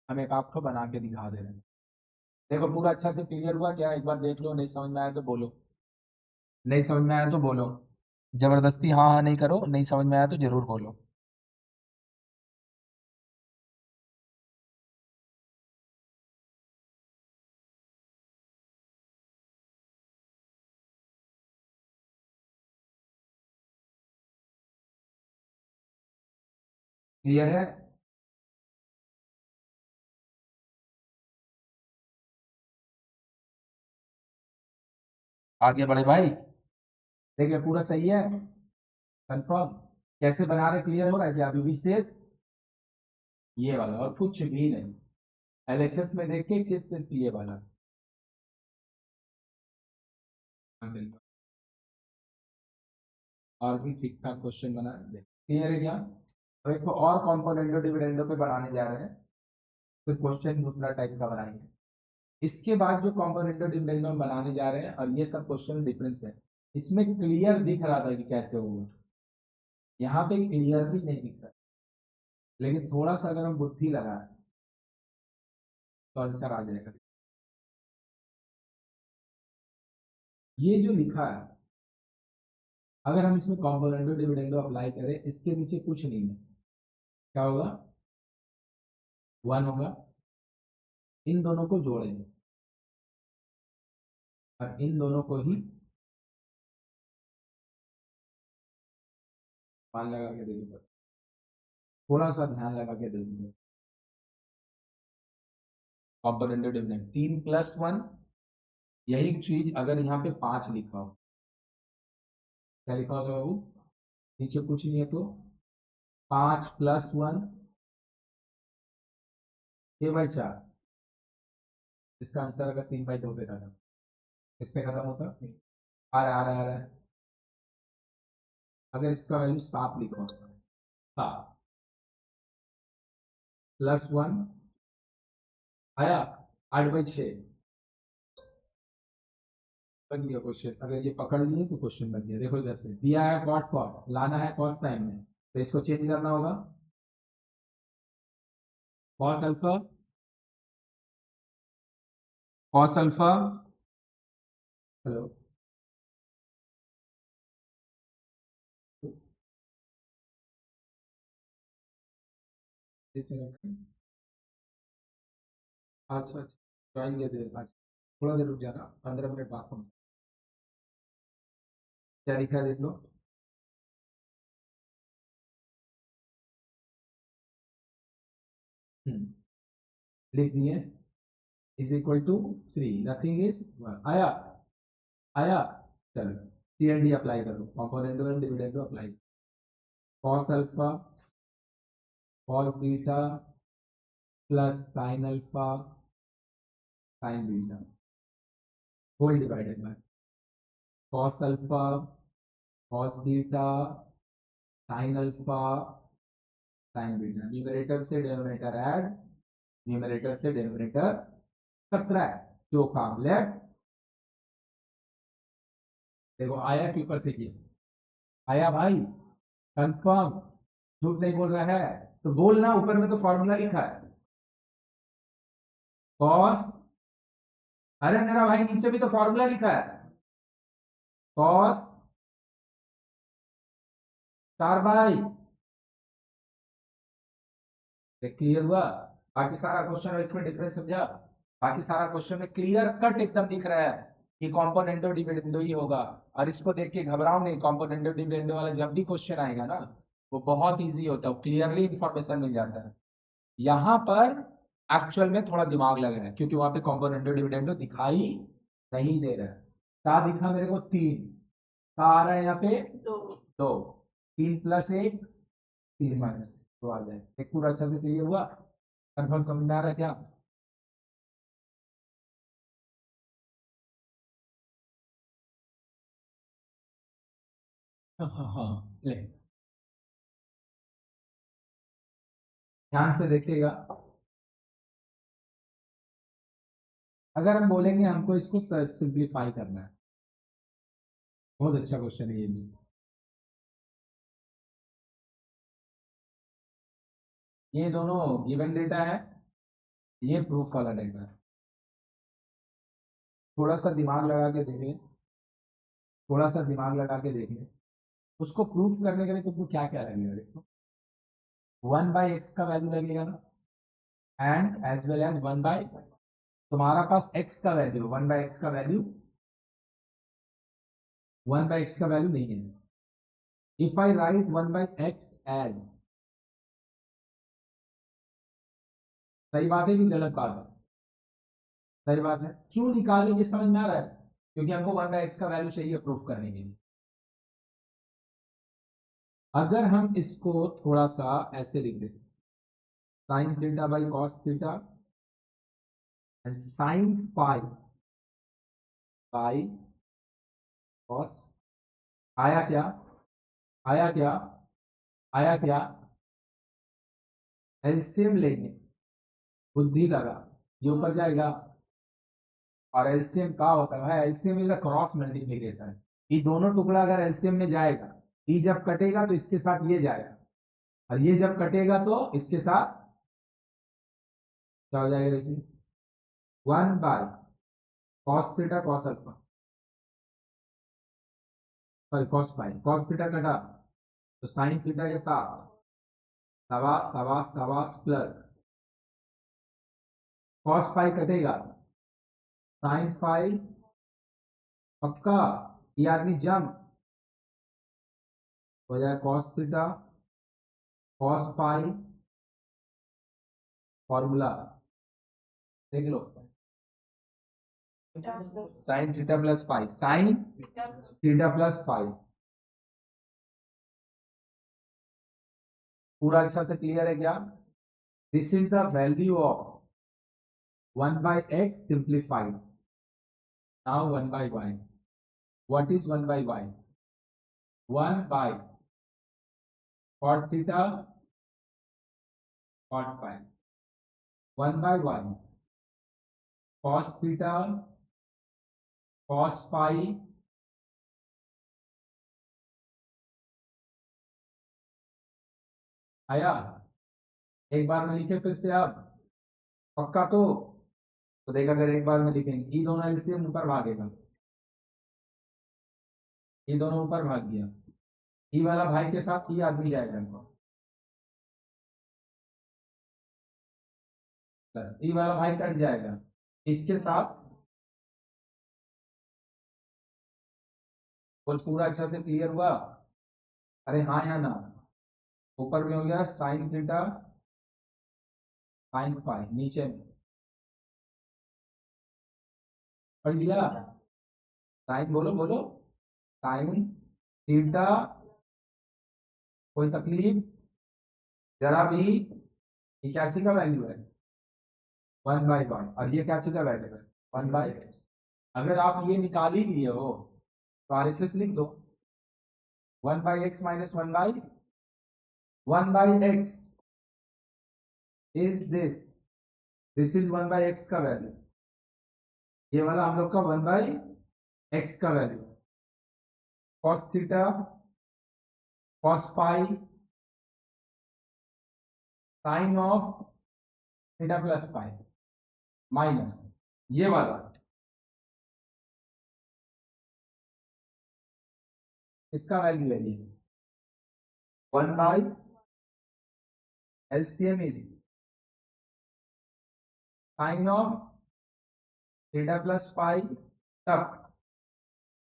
हम एक आपको बना के दिखा दे रहे हैं, देखो पूरा अच्छा से क्लियर हुआ क्या, एक बार देख लो, नहीं समझ में आया तो बोलो, नहीं समझ में आया तो बोलो, जबरदस्ती हाँ हाँ नहीं करो, नहीं समझ में आया तो जरूर बोलो। क्लियर है, आगे बढ़े भाई, देखिए पूरा सही है, कंफर्म, कैसे बना रहे क्लियर हो रहा है क्या, अभी भी सिर्फ ये वाला और कुछ भी नहीं, एलएचएस में देखिए सिर्फ ये वाला, हाँ, बिल्कुल। और भी ठीक ठाक क्वेश्चन बना दे, क्लियर है क्या, तो एक और कॉम्पोनेंटो डिविडेंडो पे बनाने जा रहे हैं, फिर क्वेश्चन दूसरा टाइप का बनाएंगे, इसके बाद जो कॉम्पोनेंटो डिविडेंडो हम बनाने जा रहे हैं और ये सब क्वेश्चन डिफरेंस है, इसमें क्लियर दिख रहा था कि कैसे होगा, यहाँ पे क्लियरली नहीं दिख रहा, लेकिन थोड़ा सा अगर हम बुद्धि लगाएं तो आंसर आ जाएगा, ये जो लिखा है, अगर हम इसमें कॉम्पोनेंटो डिविडेंडो अप्लाई करें, इसके नीचे कुछ नहीं है, क्या होगा? 1 होगा। इन दोनों को जोड़ेंगे और इन दोनों को ही मान लगा के देखिए, थोड़ा सा ध्यान लगा के देखिए। कॉम्पोनेंटो डिविडेंड 3+1, यही चीज अगर यहाँ पे 5 लिखा हो, क्या लिखा होगा बाबू? नीचे कुछ नहीं है तो 5+1 6/4। इसका आंसर अगर 3/2 पे खत्म, इस पे खत्म होता, आ रहा है आ रहा है आ रहा है। अगर इसका वैल्यू 7 लिखा हो, 7+1 आया 8/6, बन गया क्वेश्चन। अगर ये पकड़ लिए तो क्वेश्चन बन गया। देखो इधर से दिया है कॉट कॉट, लाना है कॉस साइन में, तो इसको चेंज करना होगा। Cos alpha, cos alpha, hello, अच्छा अच्छा, ज्वाइन किया देर आज, थोड़ा देर रुक जाना, 15 मिनट बात होगा। क्या लिखा है देख लो। लिख दिए, is equal to 3, nothing is 1, आया आया। चलो CND अप्लाई करो, componendo and dividendo apply. Cos alpha cos beta plus sine alpha sine beta whole divided by cos alpha cos beta sine alpha sine beta. Numerator से denominator add, numerator से denominator subtract, जो काम left. देखो आया के ऊपर से किया, आया भाई, कंफर्म, झूठ नहीं बोल रहा है तो बोलना, ऊपर में तो फॉर्मूला लिखा है कॉस, अरे मेरा भाई नीचे भी तो फॉर्मूला लिखा है, कॉस 4 बाई। क्लियर हुआ? बाकी सारा क्वेश्चन इसमें डिफरेंस समझा? बाकी सारा क्वेश्चन में क्लियर कट एकदम दिख रहा है कि कॉम्पोनेंटो डिविडेंडो ही होगा। और इसको देख के घबराओ नहीं, कॉम्पोनेंटो डिविडेंडो वाला जब भी क्वेश्चन आएगा ना, वो बहुत इजी होता है, क्लियरली इंफॉर्मेशन मिल जाता है। यहाँ पर एक्चुअल में थोड़ा दिमाग लगा है, क्योंकि वहां पे कॉम्पोनेंटो डिविडेंडो दिखाई नहीं दे रहा है। क्या दिखा मेरे को? 3 का आ रहा है यहाँ पे, 2, 3+1 3-2 आ जाए। एक पूरा अच्छे से क्लियर हुआ? कंफर्म समझ में आ रहा है क्या? हाँ हाँ हाँ, ले ध्यान से देखिएगा। अगर हम बोलेंगे हमको इसको सिंप्लीफाई करना है, बहुत अच्छा क्वेश्चन है ये भी। ये दोनों गिवन डेटा है, ये प्रूफ वाला डेटा है। थोड़ा सा दिमाग लगा के देखें, थोड़ा सा दिमाग लगा के देखें। उसको प्रूफ करने के लिए तुमको क्या क्या लगेगा? देखो, 1/x का वैल्यू लगेगा ना, एंड एज वेल एज 1/, तुम्हारा पास x का वैल्यू, 1/x का वैल्यू, 1/x का वैल्यू नहीं है। If I right 1/x as, सही बात है कि गलत बात है? सही बात है। क्यों निकालेंगे समझ में आ रहा है? क्योंकि हमको 1/x का वैल्यू चाहिए प्रूफ करने के लिए। अगर हम इसको थोड़ा सा ऐसे लिख दें, sine theta by cos theta and sine phi by cos, आया क्या? आया क्या? आया क्या? एलसीएम लेंगे, बुद्धि लगा, ये ऊपर जाएगा। और एलसीएम का होता है, एलसीएम इज क्रॉस मल्टीप्लीकेशन। ये दोनों टुकड़ा अगर एलसीएम में जाएगा, ये जब कटेगा तो इसके साथ ये जाएगा, और ये जब कटेगा तो इसके साथ क्या हो जाएगा? देखिए, 1/cos theta cos alpha, sorry cos pi, cos theta कटा तो साइन थीटा के साथ सवास सवास सवास प्लस कॉस पाई कटेगा, साइन पाई पक्का, ये आदमी जम हो जाए cos theta cos pi, formula देख लो, sine theta plus pi, sine theta plus pi, पूरा अच्छा से क्लियर है क्या? This is the value of 1 by x simplified. Now 1 by y. What is 1 by y? 1 by cot theta cot phi. 1 by 1 cos theta cos phi आया? एक बार में लिखे फिर से आप पक्का तो देखा, अगर एक बार में लिखेंगे ये दोनों एलसीएम ऊपर भागेगा, ये दोनों ऊपर भाग गया, ई वाला भाई के साथ ई आदमी जाएगा इनको, ई वाला भाई कट जाएगा इसके साथ, और पूरा अच्छा से क्लियर हुआ? अरे हाँ या ना? ऊपर में हो गया साइन थीटा साइन फाई, नीचे में पढ़ लिया, साइन बोलो बोलो, साइन थीटा, कोई तकलीफ जरा भी, ये क्या चीज का वैल्यू है? 1/1, और ये क्या चीज का वैल्यू है? 1/x। अगर आप ये निकाल ही लिए हो तो RHS लिख दो, 1/x minus 1/x is this is 1/x का वैल्यू, ये वाला हम लोग का 1/x का value, cos theta cos pi sine of theta plus pi minus ये वाला, इसका वैल्यू है ये 1 by LCM is sine of theta plus pi तक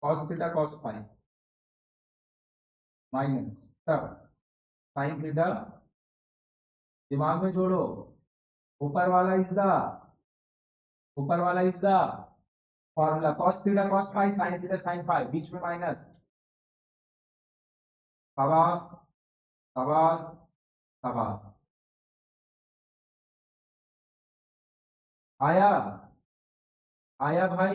cos theta cos pi minus तक साइन थीटा, दिमाग में जोड़ो, ऊपर वाला is the formula cos theta cos pi sine theta sine pi, बीच में माइनस, सवास सवास सवास, आया आया भाई?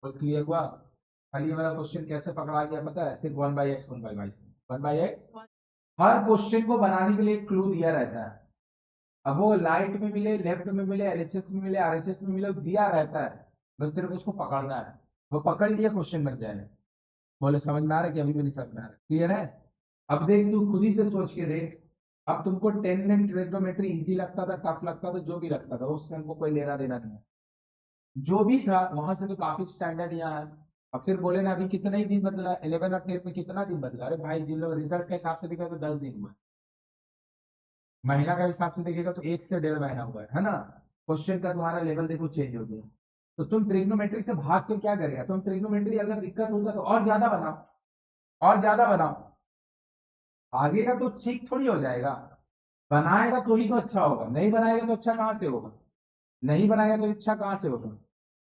और क्लियर हुआ? खाली ये वाला क्वेश्चन कैसे पकड़ा गया पता है? सिर्फ 1/x 1/y, 1/x, हर क्वेश्चन को बनाने के लिए एक क्लू दिया रहता है, अब वो लाइट में मिले, लेफ्ट में मिले, एलएचएस में मिले, आरएचएस में मिले, दिया रहता है, बस तेरे को उसको पकड़ना है, वो पकड़ लिया क्वेश्चन बन जाएगा। बोले समझ में आ रहा है कि अभी भी नहीं समझ में आ रहा? क्लियर है? अब देख तू खुद ही से सोच के देख, अब तुमको 10 में ट्रिग्नोमेट्री इजी लगता था, टफ लगता था, जो भी लगता था, उससे हमको कोई लेना देना नहीं है, जो भी था वहां से तो काफी स्टैंडर्ड यहाँ है। और फिर बोले ना अभी कितना ही दिन बदला, 11 और 10 में कितना दिन बदला? अरे भाई जिन लोग रिजल्ट के हिसाब से देखा तो 10 दिन हुआ, महीना का हिसाब से देखेगा तो 1 से 1.5 महीना हुआ है ना? क्वेश्चन का तुम्हारा लेवल देखो चेंज हो गया, तो तुम ट्रिग्नोमेट्री से भाग के क्या करेगा? तुम ट्रिग्नोमेट्री अगर दिक्कत होगा तो और ज्यादा बनाओ, और ज्यादा बनाओ, आगे का तो ठीक थोड़ी हो जाएगा, बनाएगा तो ही तो अच्छा होगा, नहीं बनाएगा तो अच्छा कहाँ से होगा? नहीं बनाएगा तो अच्छा कहाँ से होगा?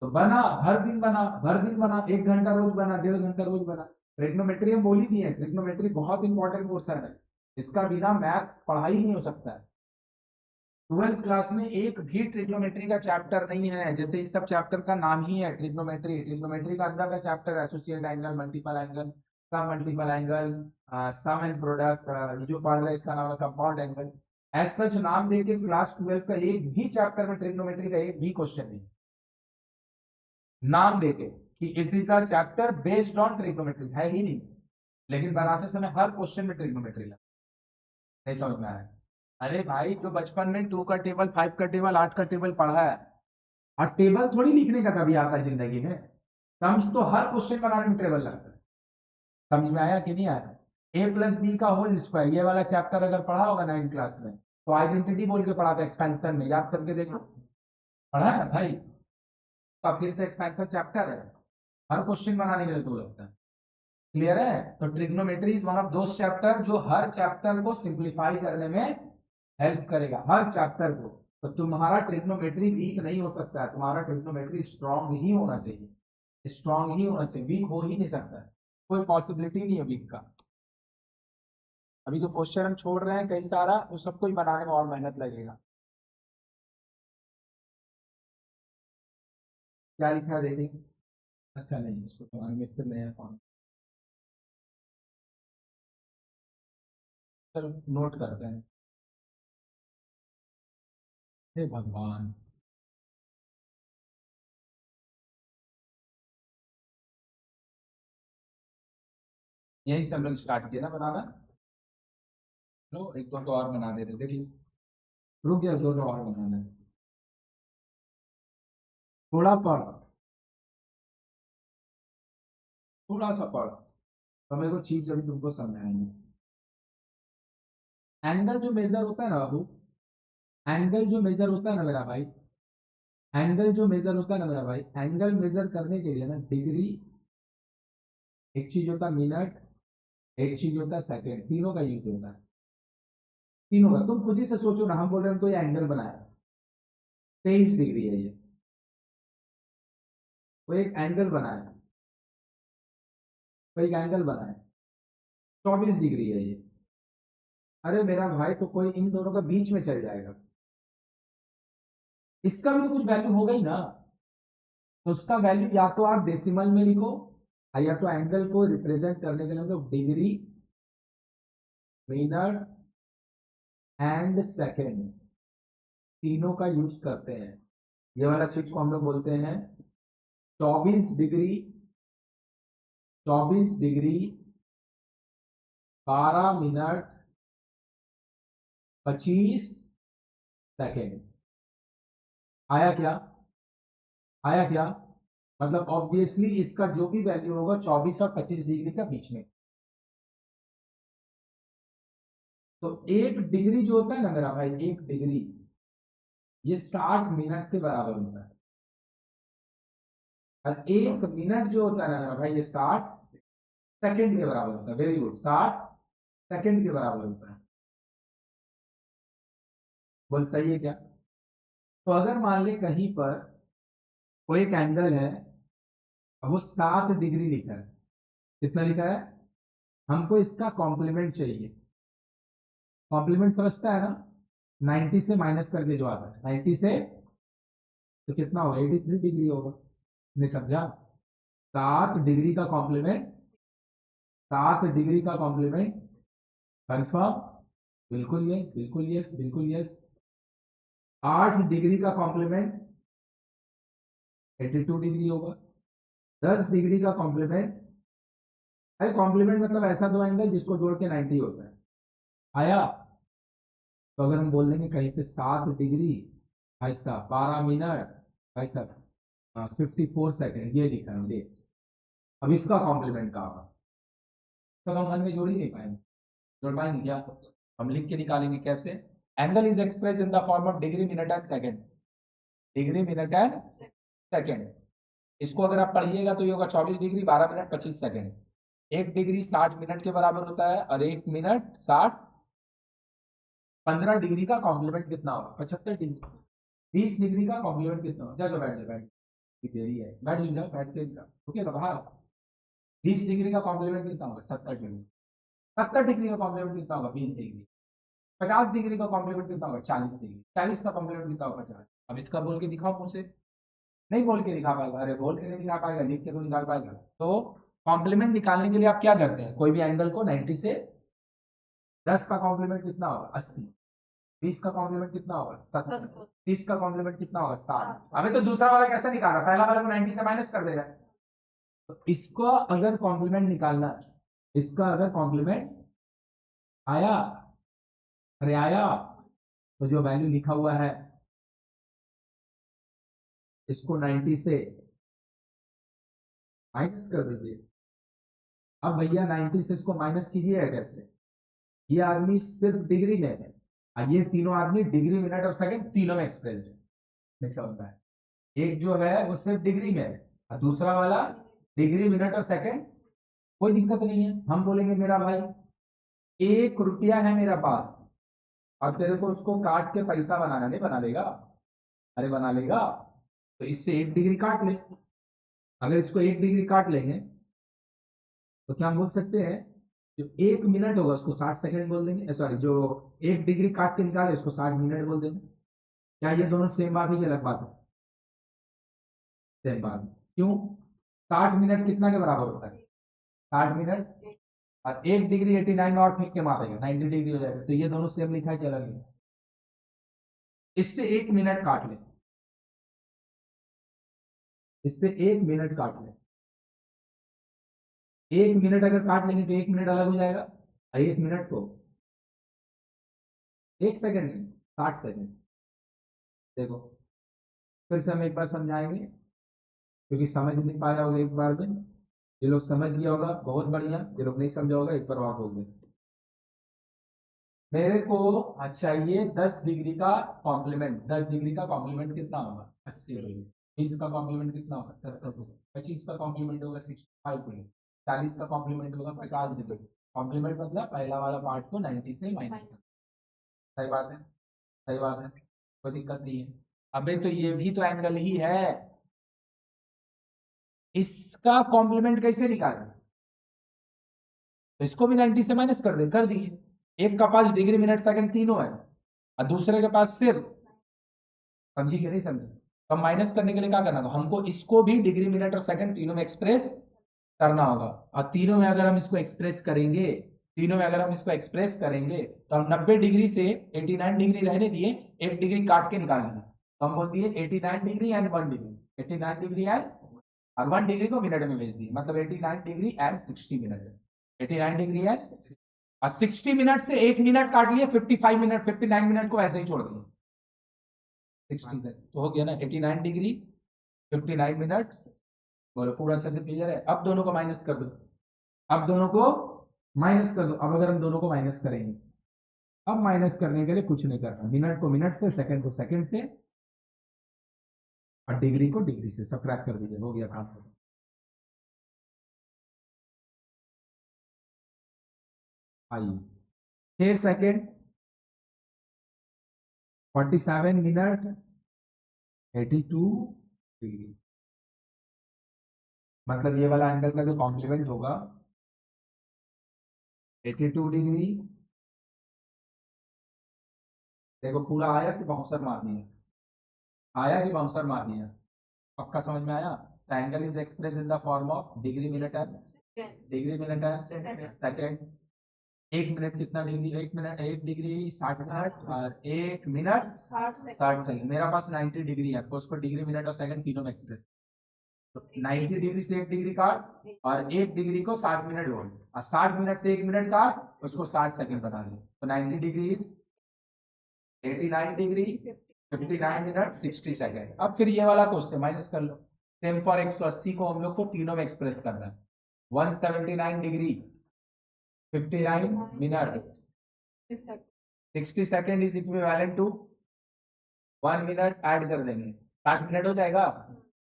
तो बना, हर दिन बना, हर दिन बना, 1 घंटा रोज बना, 1.5 घंटा रोज बना। ट्रिग्नोमेट्री हम बोल ही दिए, ट्रिग्नोमेट्री बहुत इंपॉर्टेंट कोर्स है, इसका बिना मैथ पढ़ाई नहीं हो सकता है। 12th क्लास में एक भी ट्रिग्नोमेट्री का चैप्टर नहीं है, जैसे इस सब चैप्टर का नाम ही है ट्रिग्नोमेट्री, ट्रिग्नोमेट्री का अंदर का chapter associate angle, multiple angle, sum multiple angle, sum and product, जो पढ़ रहे हैं इसका नाम है कंपाउंड एंगल, एज सच नाम देके क्लास 12 का एक भी चैप्टर में ट्रिग्नोमेट्री का एक भी क्वेश्चन नहीं, नाम देके कि it is a chapter based on trigonometry, है ही नहीं, लेकिन बनाते समय हर क्वेश्चन में ट्रिग्नोमेट्री लगा, नहीं समझ में आया? अरे भाई जो बचपन में 2 का टेबल 5 का टेबल 8 का टेबल पढ़ा है, और टेबल थोड़ी लिखने का कभी आता है जिंदगी में, सम्स तो हर क्वेश्चन बनाने में टेबल लगता है। समझ में आया कि नहीं आया? ए प्लस बी का होल स्क्वायर, ये वाला चैप्टर अगर पढ़ा होगा 9th क्लास में तो आइडेंटिटी बोल के पढ़ा था, एक्सपेंशन में, याद करके देखो, पढ़ा है ना भाई? तो फिर से एक्सपेंशन चैप्टर है, हर क्वेश्चन बनाने के लिए तो लगता है। क्लियर है? तो trigonometry is one of those chapter जो हर चैप्टर को सिंप्लीफाई करने में हेल्प करेगा, हर चैप्टर को। तो तुम्हारा ट्रिग्नोमेट्री वीक नहीं हो सकता है, तुम्हारा ट्रिग्नोमेट्री स्ट्रांग ही होना चाहिए, स्ट्रांग ही होना चाहिए, वीक हो ही नहीं सकता है, कोई पॉसिबिलिटी नहीं है वीक का। अभी जो क्वेश्चन हम छोड़ रहे हैं कई सारा, वो सबको ही बनाने में और मेहनत लगेगा। क्या लिखा है देखिए? अच्छा नहीं, उसको तो मित्र नहीं है कौन, चलो नोट करते हैं। हे भगवान, यही से हम लोग स्टार्ट किया ना बनाना। लो एक दो तो और बना देते, देखिए रुक गया, दो तो और बनाना है, थोड़ा पढ़, थोड़ा सा पढ़, तो मेरे को चीज अभी तुमको समझाएंगे। एंगल जो मेजर होता है ना बाबू, एंगल जो मेजर होता है ना मेरा भाई, एंगल जो मेजर होता है ना मेरा भाई, एंगल मेजर करने के लिए ना डिग्री, एक चीज होता है मिनट, एक चीज होता है सेकंड, तीनों का यूज होता है, तीनों का। तुम खुद ही से सोचो ना, हम बोल रहे हैं कोई एंगल बनाया, 23 डिग्री है ये, कोई एक एंगल बनाया, कोई एक एंगल बनाया, 24 डिग्री है ये। अरे मेरा भाई तो कोई इन दोनों का बीच में चल जाएगा, इसका भी तो कुछ वैल्यू होगा ही ना। तो उसका वैल्यू या तो आप डेसिमल में लिखो, या तो एंगल को रिप्रेजेंट करने के लिए तो डिग्री, मिनट एंड सेकेंड, तीनों का यूज करते हैं। ये वाला चीज को हम लोग बोलते हैं 24 डिग्री, 24 डिग्री 12 मिनट 25 सेकेंड। आया क्या? आया क्या? मतलब ऑब्वियसली इसका जो भी वैल्यू होगा 24 और 25 डिग्री का बीच में। तो 1 डिग्री जो होता है ना मेरा भाई, 1 डिग्री ये 60 मिनट के बराबर होता है, और 1 मिनट जो होता है ना मेरा भाई, ये 60 सेकेंड के बराबर होता है। वेरी गुड, 60 सेकेंड के बराबर होता है। बोल सही है क्या? तो अगर मान ले कहीं पर कोई एक एंगल है, अब वो 7 डिग्री लिखा है, कितना लिखा है? हमको इसका कॉम्प्लीमेंट चाहिए, कॉम्प्लीमेंट समझता है ना? 90 से माइनस करके जो आता है 90 से, तो कितना होगा? 83 डिग्री होगा। नहीं समझा? 7 डिग्री का कॉम्प्लीमेंट, 7 डिग्री का कॉम्प्लीमेंट, कंफर्म? बिल्कुल यस, बिल्कुल यस, बिल्कुल यस। 8 डिग्री का कॉम्प्लीमेंट 82 डिग्री होगा। 10 डिग्री का कॉम्प्लीमेंट, अरे कॉम्प्लीमेंट मतलब ऐसा दो एंगल जिसको जोड़ के 90 होता है। आया? तो अगर हम बोल देंगे कहीं पे 7 डिग्री, भाई साहब 12 मिनट, भाई साहब 54 सेकेंड, ये लिखा है देख। अब इसका कॉम्प्लीमेंट का होगा, तब हम मन में जोड़ ही नहीं पाएंगे। जोड़ पाएंगे क्या? हम लिख के निकालेंगे कैसे? Angle is express in the form of degree minute and second, degree minute and second. इसको अगर आप पढ़िएगा तो ये होगा 24 degree 12 minute 25 second. 1 degree 60 minute के बराबर होता है, और 1 मिनट 60, 15 डिग्री का कॉम्प्लीमेंट कितना होगा? 75 डिग्री। 20 डिग्री का कॉम्प्लीमेंट कितना होगा? चलो बैठ जाओ, बैठ जाओ, देरी है, बैठ जाओ, बैठ के रुकिएगा बाहर। 20 डिग्री का कॉम्प्लीमेंट कितना होगा? 70 डिग्री। 70 डिग्री का कॉम्प्लीमेंट कितना होगा? 20 डिग्री। 50 डिग्री का कॉम्प्लीमेंट कितना होगा? 40 डिग्री। 40 का कॉम्प्लीमेंट कितना होगा? 50। अब इसका बोल के दिखाओ मुझसे। नहीं बोल के दिखा पाएगा, अरे बोल के नहीं दिखा पाएगा, लिख के तो निकाल पाएगा। तो कॉम्प्लीमेंट निकालने के लिए आप क्या करते हैं? कोई भी एंगल को 90 से, 10 का कॉम्प्लीमेंट कितना होगा? 80। 20 का कॉम्प्लीमेंट कितना होगा? 70। 30 का कॉम्प्लीमेंट कितना होगा? 60। अबे तो दूसरा वाला कैसे निकाला? पहला वाला को 90 से माइनस कर देगा। तो इसको अगर कॉम्प्लीमेंट निकालना है, इसका अगर कॉम्प्लीमेंट आया, अरे आया, तो जो वैल्यू लिखा हुआ है इसको 90 से माइनस कर दीजिए। अब भैया 90 से इसको माइनस कीजिएगा कैसे? ये आदमी सिर्फ डिग्री में है और ये तीनों आदमी डिग्री मिनट और सेकंड तीनों में एक्सप्रेस है, नहीं समझ रहा है? एक जो है वो सिर्फ डिग्री में है और दूसरा वाला डिग्री मिनट और सेकंड। कोई दिक्कत नहीं है, हम बोलेंगे मेरा भाई 1 रुपया है मेरा पास और तेरे को उसको काट के पैसा बनाना, नहीं बना लेगा? अरे बना लेगा। तो इससे 1 डिग्री काट ले। अगर इसको 1 डिग्री काट लेंगे तो क्या हम बोल सकते हैं, जो 1 मिनट होगा उसको 60 सेकंड बोल देंगे, सॉरी जो 1 डिग्री काट के निकाले उसको 60 मिनट बोल देंगे। क्या ये दोनों सेम बात है कि अलग बात है? सेम बात है। क्यों? 60 मिनट कितना के बराबर होता है? 60 मिनट और 1 डिग्री 89 और फेंक के मारेगा 90 डिग्री हो जाएगा। तो ये दोनों सेम लिखा है कि अलग है? इससे 1 मिनट काट ले, इससे 1 मिनट काट ले। 1 मिनट अगर काट लेंगे तो 1 मिनट अलग हो जाएगा और 1 मिनट को 1 सेकंड नहीं 60 सेकंड। देखो फिर से हम एक बार समझाएंगे क्योंकि समझ नहीं पाया होगा एक बार में। ये लोग समझ लिया होगा बहुत बढ़िया, ये लोग नहीं समझा होगा एक बार और हो गए। मेरे को चाहिए 10 डिग्री का कॉम्प्लीमेंट। 10 डिग्री का कॉम्प्लीमेंट कितना होगा? 80 डिग्री। 20 का कॉम्प्लीमेंट कितना होगा? 70 डिग्री। 25 का कॉम्प्लीमेंट होगा 65 डिग्री। 40 का कॉम्प्लीमेंट होगा 50 डिग्री। कॉम्प्लीमेंट मतलब पहला वाला पार्ट को 90 से माइनस कर। सही बात है, सही बात है, कोई दिक्कत नहीं है। अबे तो ये भी तो एंगल ही है, इसका कॉम्प्लीमेंट कैसे निकालें? तो इसको भी 90 से माइनस कर दे, कर दिए। एक का पास डिग्री मिनट सेकंड तीनों है और दूसरे के पास सिर्फ, समझी कि नहीं समझी? तो माइनस करने के लिए क्या करना होगा हमको? इसको भी डिग्री मिनट और सेकंड तीनों में एक्सप्रेस करना होगा और तीनों में अगर हम इसको एक्सप्रेस करेंगे, तीनों में अगर हम इसको एक्सप्रेस करेंगे तो हम 90 डिग्री से 89 डिग्री रहने दिए, 1 डिग्री काट के निकालेंगे तो हम बोल दिए 89 degree and 1 degree, 89 degree and और 1 डिग्री को मिनट में भेज दिए, मतलब 89 degree and 60 minute. 89 degree and और 60 मिनट से 1 मिनट काट लिए, 55 मिनट 59 मिनट को ऐसे ही छोड़ दिए। 60 से तो हो गया ना 89 डिग्री 59 मिनट। बोलो पूरा अच्छे से क्लियर है? अब दोनों को माइनस कर दो, अब दोनों को माइनस कर दो। अब अगर हम दोनों को माइनस करेंगे, अब माइनस करने के लिए कुछ नहीं करना, मिनट को मिनट से सेकंड को सेकंड से और डिग्री को डिग्री से सबट्रैक्ट कर दीजिए, हो गया काम खत्म। आइए 6 सेकंड 47 मिनट 82 डिग्री, मतलब ये वाला एंगल का जो कॉम्प्लीमेंट होगा 82 डिग्री। देखो पूरा आया कि बाउंसर मार दिया? आया कि बाउंसर मार दिया? पक्का समझ में आया? Triangle is express in the form of degree minute and degree minute and second. 1 minute कितना डिग्री? 1 मिनट 1 डिग्री 60 मिनट और 1 मिनट 60 सेकंड। मेरा पास 90 डिग्री है तो उसको डिग्री मिनट और सेकंड तीनों में एक्सप्रेस। तो 90 डिग्री से 1 डिग्री काट और 1 डिग्री को 60 मिनट बोल और 60 मिनट से 1 मिनट काट उसको 60 सेकंड बता दे। तो 90 degree is 89 degree 59 minute 60 second. अब फिर ये वाला क्वेश्चन माइनस कर लो। सेम फॉर 180 को हम लोग को तीनों में एक्सप्रेस करना है। 179 degree 59 minute 60 second is equivalent to 1 minute. Add कर देंगे 60 मिनट हो जाएगा।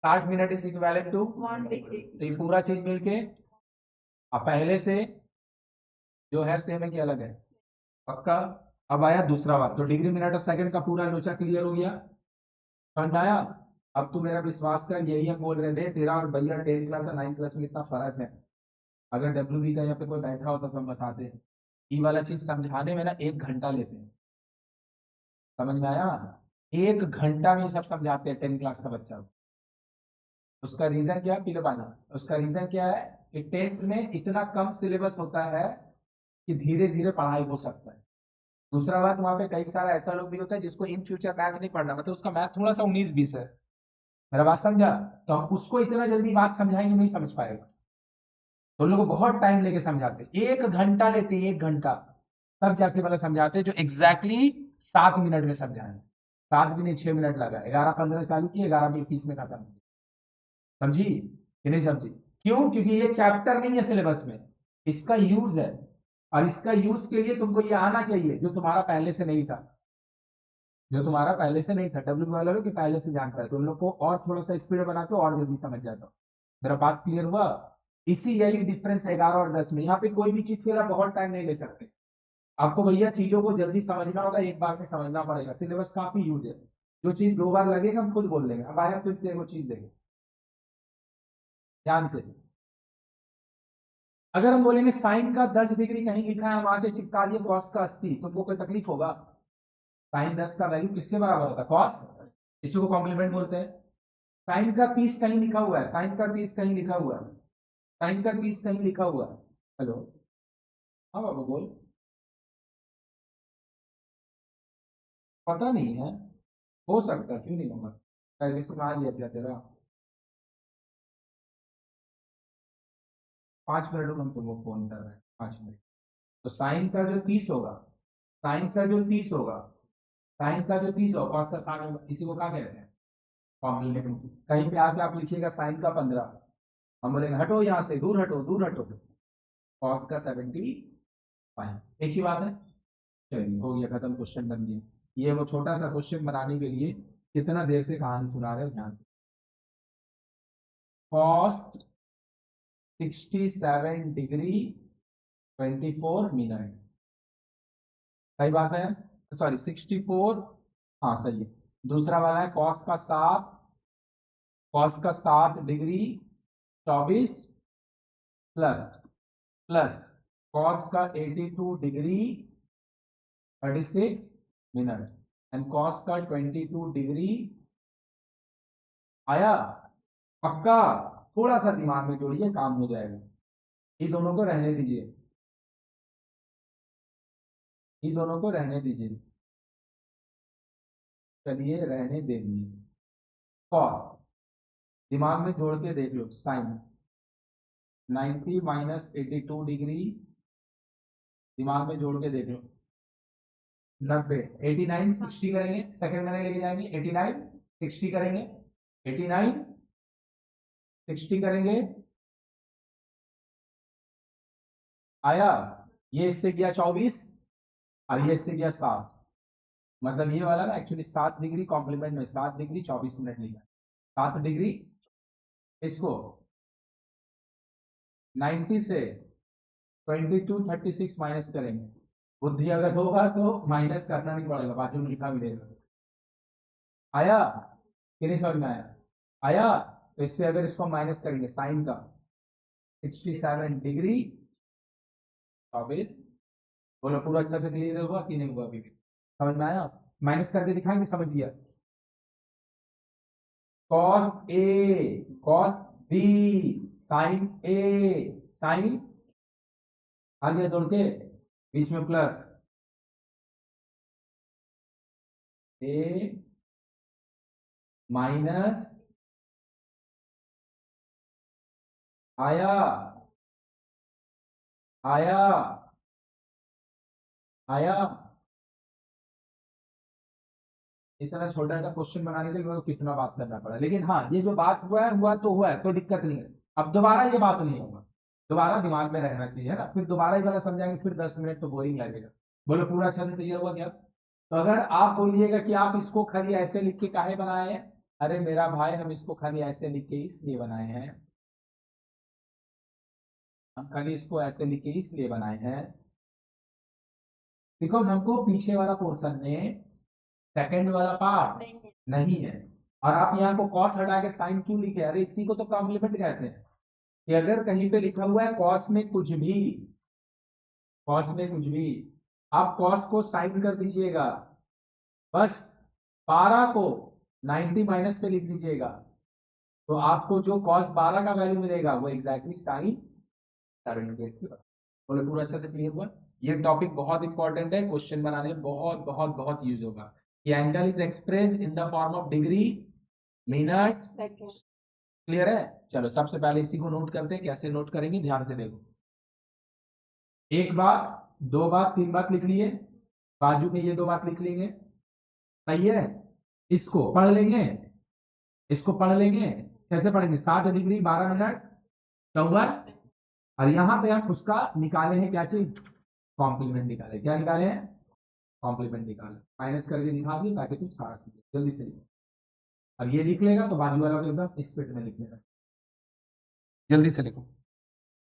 60 minute is equivalent to 1 degree. तो ये पूरा चीज मिलके अब पहले से जो है सेम है कि अलग है? पक्का। अब आया दूसरा बात, तो डिग्री मिनट और सेकंड का पूरा लोचा क्लियर हो गया, समझ आया? अब तू मेरा विश्वास कर, यही हम बोल रहे थे तेरा और भैया 10th क्लास और 9th क्लास में इतना फर्क है। अगर डब्ल्यू का यहाँ पे कोई बैठा होता तो हम बताते हैं। ये वाला चीज समझाने में ना 1 घंटा लेते हैं, समझ में आया? 1 घंटा में ये सब समझाते हैं 10th क्लास का बच्चा। उसका रीजन क्या है? पीले पानी। उसका रीजन क्या है कि 10th में इतना कम सिलेबस होता है कि धीरे धीरे पढ़ाई हो सकता है। दूसरा बात, वहां पे कई सारा ऐसा लोग भी होता है जिसको इन फ्यूचर मैथ नहीं पढ़ना, मतलब उसका मैथ थोड़ा सा 19-20 है। मेरा बात समझा? तो हम उसको इतना जल्दी बात समझाएंगे नहीं समझ पाएगा, तो लोग बहुत टाइम लेके समझाते, 1 घंटा लेते हैं, 1 घंटा तब जाके मतलब समझाते हैं जो एग्जैक्टली 7 मिनट में समझाएं। 7 भी नहीं 6 मिनट लगा, 11:15 चालू किए, 11:20 में खत्म। समझी कि नहीं समझी? क्यों? क्योंकि ये चैप्टर नहीं है सिलेबस में, इसका यूज है, और इसका यूज के लिए तुमको ये आना चाहिए जो तुम्हारा पहले से नहीं था, जो तुम्हारा पहले से नहीं था। डब्ल्यू वाला लोग कि पहले से जानता है, तुम लोग को और थोड़ा सा स्पीड बनाते हो और जल्दी समझ जाता हो। मेरा बात क्लियर हुआ? इसी यही डिफरेंस है 11 और 10 में। यहाँ पे कोई भी चीज के लिए बहुत टाइम नहीं ले सकते। आपको भैया चीजों को जल्दी समझना होगा, एक बार में समझना पड़ेगा। सिलेबस काफी यूज है, जो चीज 2 बार लगेगा हम खुद बोल लेंगे। अब आया फिर से वो चीज देंगे ध्यान से। अगर हम बोलेंगे साइन का 10 डिग्री कहीं लिखा है, हम आगे चिपका दिए कॉस का 80, तुमको कोई तकलीफ होगा? साइन 10 का वैल्यू किसके बराबर होता है? कॉस। इसी को कॉम्प्लीमेंट बोलते हैं। साइन का 30 कहीं लिखा हुआ है, साइन का 30 कहीं लिखा हुआ है, साइन का 30 कहीं लिखा हुआ है। हेलो, हाँ बाबू बोल। पता नहीं है, हो सकता है, क्यों नहीं होगा? पहले से मान लिया तेरा। 5 मिनट रुक, हम तुमको फोन कर रहे हैं, 5 मिनट। तो साइन का जो 30 होगा, साइन का जो 30 होगा, साइन का जो 30 होगा, कॉस का 60 होगा, इसी को क्या कहते हैं? कॉम्प्लीमेंट। कहीं पे आके आप लिखिएगा साइन का 15, हम बोलेंगे हटो यहाँ से, दूर हटो दूर हटो, कॉस का 75। एक ही बात है। चलिए हो गया खत्म, क्वेश्चन बन गया। ये वो छोटा सा क्वेश्चन बनाने के लिए कितना देर से कहानी सुना रहे हो ध्यान से। कॉस 67 डिग्री 24 मिनट, सही बात है? सॉरी 64, हाँ सही है। दूसरा वाला है कॉस का 7 डिग्री 24 प्लस प्लस कॉस का 82 डिग्री 36 मिनट एंड कॉस का 22 डिग्री। आया? पक्का? थोड़ा सा दिमाग में जोड़िए, काम हो जाएगा। ये दोनों को रहने दीजिए, ये दोनों को रहने दीजिए, चलिए रहने देंगे। कॉस, दिमाग में जोड़ के देख लो। साइन 90 माइनस 82 डिग्री, दिमाग में जोड़ के देख लो। 90, 89 60 करेंगे, सेकंड में लेके जाएंगे। 89 60 करेंगे, 89 60 करेंगे। आया? ये इससे गया 24 और ये इससे गया 7, मतलब ये वाला ना एक्चुअली 7 डिग्री कॉम्प्लीमेंट में 7 डिग्री 24 मिनट लिखा है। 7 डिग्री, इसको 90 से 22 36 माइनस करेंगे। बुद्धि अगर होगा तो माइनस करना नहीं पड़ेगा, बाजू में लिखा भी रहेगा। आया कि नहीं समझ में आया? आया? तो इससे अगर इसको माइनस करेंगे, साइन का 67 डिग्री 24, बोलो पूरा अच्छा से क्लियर हुआ कि नहीं हुआ? अभी भी समझ में आया? माइनस करके दिखाएंगे, समझ लिया? Cos A cos B sine A sign, आगे जोड़ के बीच में प्लस ए माइनस। आया? आया? आया? इतना छोटा सा क्वेश्चन बनाने के लिए मेरे को कितना बात करना पड़ा, लेकिन हाँ ये जो बात हुआ तो हुआ है, कोई दिक्कत नहीं है। अब दोबारा ये बात नहीं होगा, दोबारा दिमाग में रहना चाहिए, है ना? फिर दोबारा ही वाला समझाएंगे, फिर 10 मिनट तो बोरिंग लगेगा। बोलो पूरा अच्छा से क्लियर हुआ क्या? तो अगर आप बोलिएगा कि आप इसको खाली ऐसे लिख के काहे बनाए हैं, अरे मेरा भाई हम इसको खाली ऐसे लिख के इसलिए बनाए हैं, हम खाली इसको ऐसे लिख के इसलिए बनाए हैं बिकॉज हमको पीछे वाला पोर्शन में सेकंड वाला पार्ट नहीं है। और आप यहाँ को कॉस हटा के साइन क्यों लिखे? अरे इसी को तो कॉम्प्लीमेंट कहते हैं, कि अगर कहीं पे लिखा हुआ है कॉस में कुछ भी, कॉस में कुछ भी, आप कॉस को साइन कर दीजिएगा, बस 12 को 90 माइनस से लिख दीजिएगा, तो आपको जो कॉस 12 का वैल्यू मिलेगा वो एग्जैक्टली साइन 78 की। बोले पूरा अच्छा से क्लियर हुआ? ये टॉपिक बहुत इंपॉर्टेंट है, क्वेश्चन बनाने में बहुत बहुत बहुत यूज होगा। कि angle is express in the form of degree minute second. Clear है? चलो सबसे पहले इसी को नोट करते हैं, कैसे नोट करेंगे ध्यान से देखो। एक बात, दो बात, तीन बात लिख लिए, बाजू में ये दो बात लिख लेंगे, सही है? इसको पढ़ लेंगे, इसको पढ़ लेंगे। कैसे पढ़ेंगे? 60 डिग्री 12 मिनट 54, और यहां पे हम उसका निकाले हैं क्या चीज? कॉम्प्लीमेंट निकाले। क्या निकाले हैं? कॉम्प्लीमेंट निकाले। माइनस करके दिखा दिए ताकि तुम सारा सीखे जल्दी से लिखो। अब ये लिख लेगा तो बाजू वाला को एकदम स्पीड में लिख लेगा। जल्दी से लिखो।